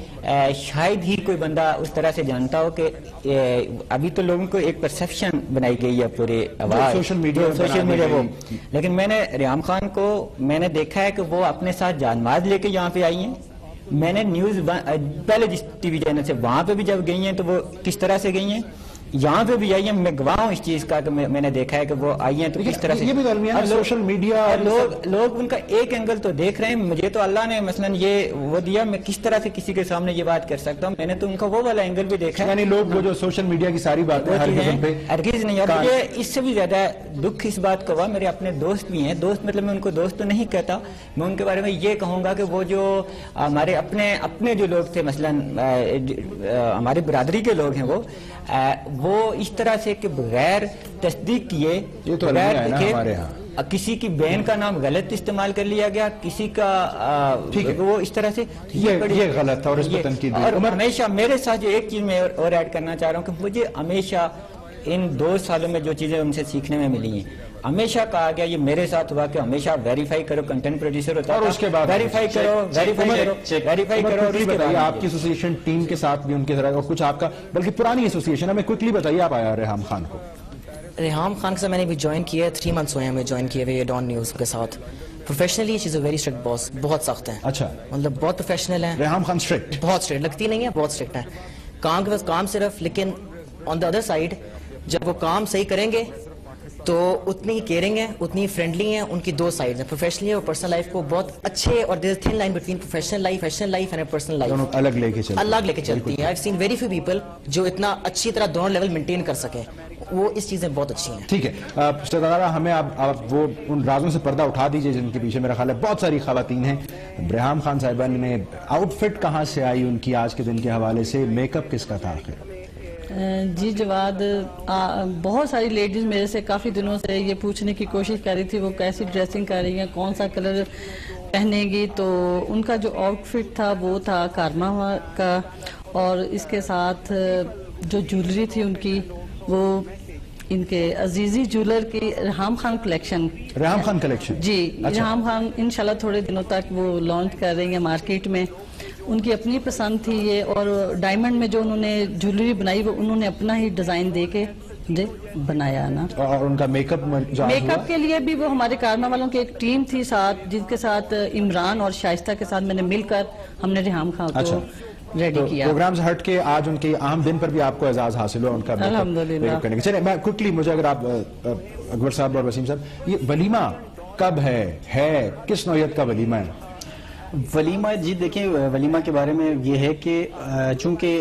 शायद ही कोई बंदा उस तरह से जानता हो कि अभी तो लोगों को एक परसेप्शन बनाई गई है पूरे सोशल मीडिया वो, लेकिन मैंने रियाम खान को मैंने देखा है कि वो अपने साथ जानमाज लेके यहाँ पे आई हैं। मैंने न्यूज़ पहले जिस टीवी चैनल से वहाँ पे भी जब गई हैं तो वो किस तरह से गई हैं, यहाँ पे भी आई है, मैं गवाह हूँ इस चीज का कि मैंने देखा है कि वो आई हैं तो किस तरह से। ये भी दरमियान सोशल मीडिया लोग उनका एक एंगल तो देख रहे हैं। मुझे तो अल्लाह ने मसलन ये वो दिया, मैं किस तरह से किसी के सामने ये बात कर सकता हूँ, मैंने तो उनका वो वाला एंगल भी देखा है। यानी लोग वो जो सोशल मीडिया की सारी बातें हरगिज़ नहीं। और मुझे इससे भी ज्यादा दुख इस बात का हुआ, मेरे अपने दोस्त भी हैं, दोस्त मतलब मैं उनको दोस्त तो नहीं कहता, मैं उनके बारे में ये कहूँगा कि वो जो हमारे अपने जो लोग थे, मसलन हमारी बरादरी के लोग हैं, वो इस तरह से कि बगैर तस्दीक किए, बगैर देखे किसी की बहन का नाम गलत इस्तेमाल कर लिया गया, किसी का वो इस तरह से ये गलत था और इस पर तनकीद। और हमेशा मेरे साथ जो एक चीज मैं और ऐड करना चाह रहा हूँ कि मुझे हमेशा इन 2 सालों में जो चीजें उनसे सीखने में मिली हैं, हमेशा कहा गया, ये मेरे साथ हुआ कि हमेशा वेरीफाई करो, कंटेंट प्रोड्यूसर होता है और उसके बाद वेरीफाई करो। आपकी एसोसिएशन टीम के साथ भी उनके तरह और कुछ आपका बल्कि पुरानी एसोसिएशन, हमें क्विकली बताइए आप आया रेहाम खान को। रेहाम खान के साथ मैंने भी ज्वाइन किया है, 3 मंथ्स हुए हैं हमें ज्वाइन किए हुए डॉन न्यूज़ के साथ। Professionally she is a very strict boss, बहुत सख्त है। अच्छा, मतलब बहुत प्रोफेशनल है रेहाम खान। स्ट्रिक्ट, बहुत स्ट्रिक्ट लगती नहीं है, बहुत स्ट्रिक्ट है। काम के पास काम सिर्फ, लेकिन ऑन द अदर साइड जब वो काम सही करेंगे तो उतनी ही केयरिंग है, उतनी ही फ्रेंडली है। उनकी 2 साइड्स हैं, प्रोफेशनली और पर्सनल लाइफ को बहुत अच्छे, और there is thin line between professional life and personal life, दोनों अलग लेके चलती है। I have seen very few people जो इतना अच्छी तरह दोनों लेवल मेंटेन कर सके, वो इस चीजें बहुत अच्छी हैं। ठीक है सदारा, हमें आप वो उन राजों से पर्दा उठा दीजिए जिनके पीछे मेरा ख्याल है बहुत सारी खवातीन हैं। रेहाम खान साहिबा ने आउटफिट कहाँ से आई उनकी आज के दिन के हवाले से, मेकअप किसका था आखिर? जी जवाद, बहुत सारी लेडीज मेरे से काफ़ी दिनों से ये पूछने की कोशिश कर रही थी वो कैसी ड्रेसिंग कर रही हैं, कौन सा कलर पहनेगी। तो उनका जो आउटफिट था वो था कारमा का, और इसके साथ जो ज्वेलरी थी उनकी वो इनके अजीजी ज्वेलर की रेहाम खान कलेक्शन जी। अच्छा। रेहाम खान इंशाल्लाह थोड़े दिनों तक वो लॉन्च कर रही हैं मार्केट में। उनकी अपनी पसंद थी ये, और डायमंड में जो उन्होंने ज्वेलरी बनाई वो उन्होंने अपना ही डिजाइन दे के बनाया ना। और उनका मेकअप के लिए भी वो हमारे कारमा वालों की एक टीम थी साथ, जिनके साथ इमरान और शाइस्ता के साथ मैंने मिलकर हमने रेहाम खान को रेडी किया। प्रोग्राम्स हट के आज उनके अहम दिन पर भी आपको एजाज हासिल हुआ उनका अल्हम्दुलिल्लाह। करने के। चलिए मैं क्विकली, मुझे अगर आप अकबर साहब और वसीम साहब, ये वलीमा कब है किस नौयत का वलीमा है? वलीमा जी देखें, वलीमा के बारे में ये है कि चूंकि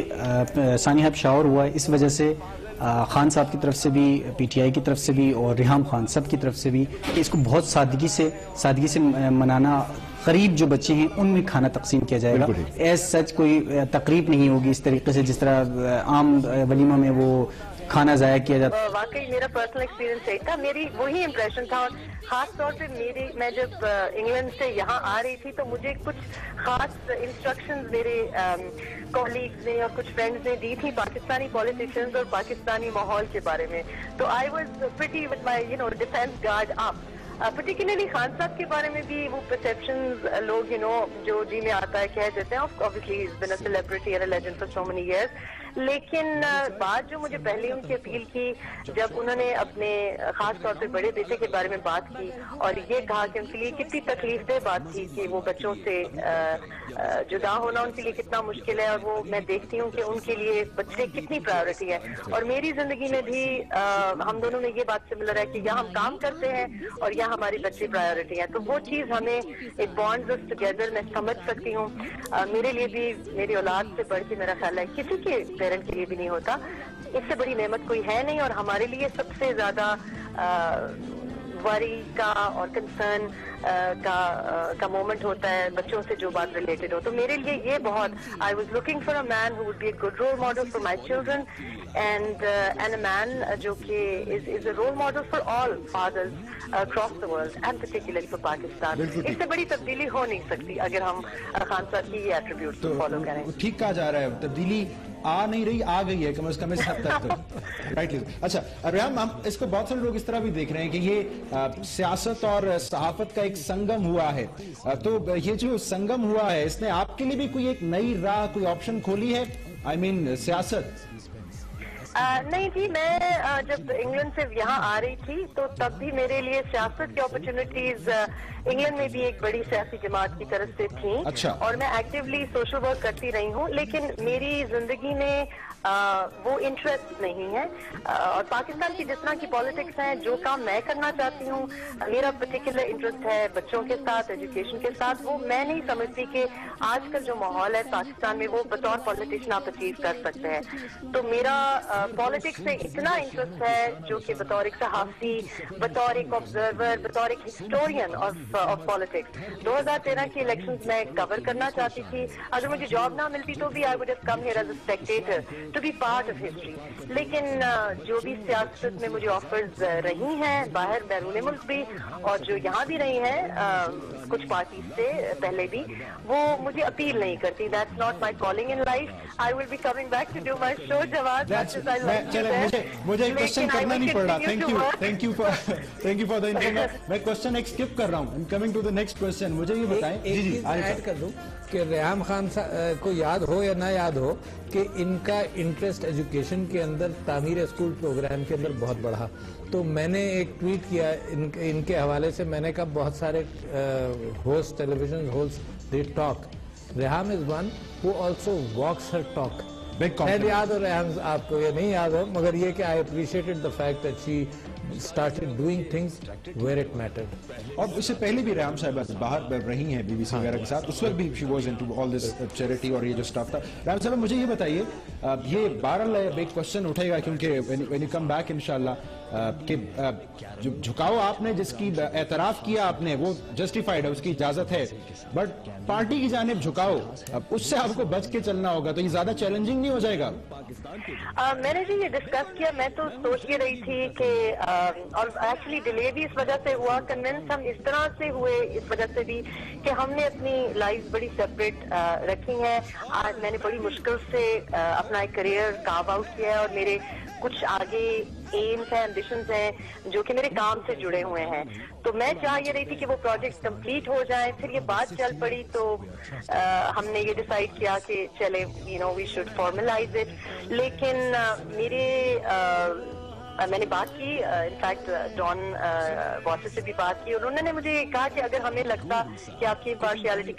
सानिया शावर हुआ है, इस वजह से खान साहब की तरफ से भी, पीटीआई की तरफ से भी और रिहाम खान सब की तरफ से भी कि इसको बहुत सादगी से मनाना, करीब जो बच्चे हैं उनमें खाना तकसीम किया जाएगा। एज सच कोई तकरीब नहीं होगी इस तरीके से जिस तरह आम वलीमा में वो खाना जाया किया जाता है। वाकई मेरा पर्सनल एक्सपीरियंस यही था, मेरी वही इम्प्रेशन था। और खास तौर पे मैं जब इंग्लैंड से यहाँ आ रही थी तो मुझे कुछ खास इंस्ट्रक्शंस मेरे कॉलीग्स ने और कुछ फ्रेंड्स ने दी थी पाकिस्तानी पॉलिटिशियंस और पाकिस्तानी माहौल के बारे में। तो I was pretty with my defence guard up. Particularly Khan साहब के बारे में भी वो परसेप्शंस लोग जो जी में आता है कह देते हैं। Obviously he is been a celebrity and a legend for so many years. लेकिन बात जो मुझे पहले उनकी अपील की, जब उन्होंने अपने खास तौर पे बड़े बेटे के बारे में बात की और ये कहा कि उनके लिए कितनी तकलीफदेह बात थी कि वो बच्चों से जुदा होना उनके लिए कितना मुश्किल है, और वो मैं देखती हूँ कि उनके लिए बच्चे कितनी प्रायोरिटी है। और मेरी जिंदगी में भी हम दोनों में ये बात सिमिलर है कि यहाँ हम काम करते हैं और यहाँ हमारे बच्चे प्रायोरिटी है। तो वो चीज हमें एक बॉन्ड टुगेदर मैं समझ सकती हूँ। मेरे लिए भी मेरी औलाद से बढ़ के मेरा ख्याल है किसी के पेरेंट के लिए भी नहीं होता। इससे बड़ी नेमत कोई है नहीं। और हमारे लिए सबसे ज्यादा वरी का और कंसर्न का मोमेंट होता है बच्चों से जो बात रिलेटेड हो। तो मेरे लिए ये बहुत, I was looking for a man who would be a good role model for my children and a man जो कि is a role model for all fathers across the world and particularly for Pakistan. इससे बड़ी तब्दीली हो नहीं सकती अगर हम खान साहब की ये एट्रीब्यूट फॉलो करें। ठीक कहा जा रहा है, तब्दीली आ नहीं रही, आ गई है कम से कम इस हद तक तो। राइट। अच्छा रियाम, हम इसको बहुत सारे लोग इस तरह भी देख रहे हैं कि ये सियासत और सहाफत का एक संगम हुआ है। तो ये जो संगम हुआ है इसने आपके लिए भी कोई एक नई राह, कोई ऑप्शन खोली है? आई मीन सियासत? नहीं जी, मैं जब इंग्लैंड से यहाँ आ रही थी तो तब भी मेरे लिए सियासत की अपॉर्चुनिटीज इंग्लैंड में भी एक बड़ी सियासी जमात की तरफ से थी। अच्छा। और मैं एक्टिवली सोशल वर्क करती रही हूँ, लेकिन मेरी जिंदगी में वो इंटरेस्ट नहीं है। और पाकिस्तान की जिस तरह की पॉलिटिक्स है, जो काम मैं करना चाहती हूँ, मेरा पर्टिकुलर इंटरेस्ट है बच्चों के साथ, एजुकेशन के साथ, वो मैं नहीं समझती कि आजकल जो माहौल है पाकिस्तान में वो बतौर पॉलिटिशियन आप अचीव कर सकते हैं। तो मेरा पॉलिटिक्स से इतना इंटरेस्ट है जो कि बतौर एक सहाफी, बतौर एक ऑब्जर्वर, बतौर एक हिस्टोरियन ऑफ पॉलिटिक्स 2013 की इलेक्शंस मैं कवर करना चाहती थी। अगर मुझे जॉब ना मिलती तो भी I would have come here as a spectator to be part of history. लेकिन जो भी सियासत में मुझे ऑफर्स रही हैं बाहर बैरून मुल्क भी, और जो यहाँ भी रही हैं कुछ पार्टी से पहले भी, वो मुझे अपील नहीं करती। That's not my calling in life. I will be coming back to do my show जवाब। मुझे एक क्वेश्चन करना नहीं पड़ रहा। Thank you for the information. मैं क्वेश्चन एक स्किप कर रहा हूँ, coming to the next question. मुझे ये बताएं जी ऐड कर दूं कि रियाम खान को याद हो या ना याद हो कि इनका इंटरेस्ट एजुकेशन के अंदर, तामीर स्कूल प्रोग्राम के अंदर बहुत बढ़ा। तो मैंने एक ट्वीट किया इनके हवाले से, मैंने कहा बहुत सारे host, television host, they talk, Reham is one who also walks her talk. शायद याद हो रेहाम आपको या नहीं याद हो, मगर ये कि I appreciated the fact that she started doing things where it mattered. और उससे पहले भी रेहाम साहब बाहर रही हैं बीबीसी वगैरह के साथ, उस वक्त भी she was into all this charity और ये जो स्टाफ था। रेहाम साहब मुझे ये बताइए, ये बहरहाल एक क्वेश्चन उठेगा क्योंकि when you come back इंशाल्लाह कि जो झुकाव आपने जिसकी एतराफ किया आपने वो जस्टिफाइड है, उसकी इजाजत है, बट पार्टी की जानिब झुकाव, अब उससे आपको बच के चलना होगा, तो ये ज्यादा चैलेंजिंग नहीं हो जाएगा? मैंने जी ये डिस्कस किया। मैं तो सोच ये रही थी कि और एक्चुअली डिले भी इस वजह से हुआ, कन्विंस हम इस तरह से हुए इस वजह से भी कि हमने अपनी लाइफ बड़ी सेपरेट रखी है। आज मैंने बड़ी मुश्किल से अपना एक करियर कार्व आउट किया है और मेरे कुछ आगे एम्स हैं, एम्बिशंस हैं जो कि मेरे काम से जुड़े हुए हैं। तो मैं चाह ये रही थी कि वो प्रोजेक्ट कंप्लीट हो जाए। फिर ये बात चल पड़ी तो हमने ये डिसाइड किया कि चले वी शुड फॉर्मलाइज इट। लेकिन मैंने बात की, इनफैक्ट डॉन बॉस से भी बात की, और उन्होंने मुझे कहा कि अगर हमें लगता कि आपकी इम्पार्शियलिटी